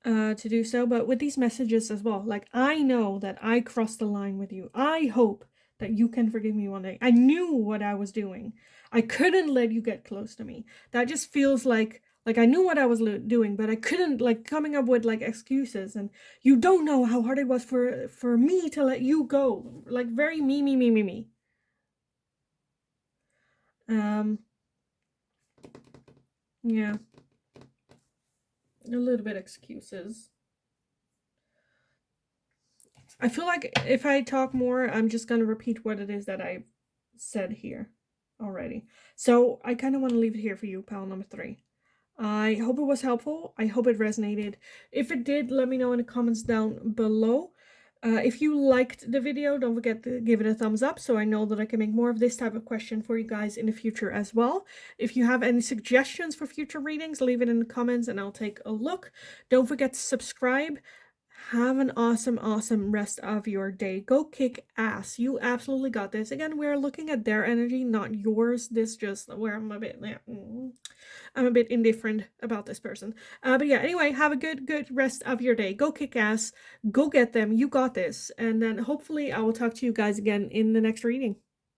to do so. But with these messages as well, like, I know that I crossed the line with you. I hope that you can forgive me one day. I knew what I was doing. I couldn't let you get close to me. That just feels like Like, I knew what I was doing, but I couldn't, like, coming up with, like, excuses. And you don't know how hard it was for me to let you go. Like, very me. Yeah, a little bit excuses. I feel like if I talk more, I'm just gonna repeat what it is that I said here already. So I kind of want to leave it here for you, pal number 3. I hope it was helpful. I hope it resonated. If it did, let me know in the comments down below. If you liked the video, don't forget to give it a thumbs up so I know that I can make more of this type of question for you guys in the future as well. If you have any suggestions for future readings, leave it in the comments and I'll take a look. Don't forget to subscribe. Have an awesome rest of your day. Go kick ass. You absolutely got this. Again, we're looking at their energy, not yours. This just where I'm a bit indifferent about this person. But yeah, anyway, have a good rest of your day. Go kick ass. Go get them. You got this. And then hopefully I will talk to you guys again in the next reading.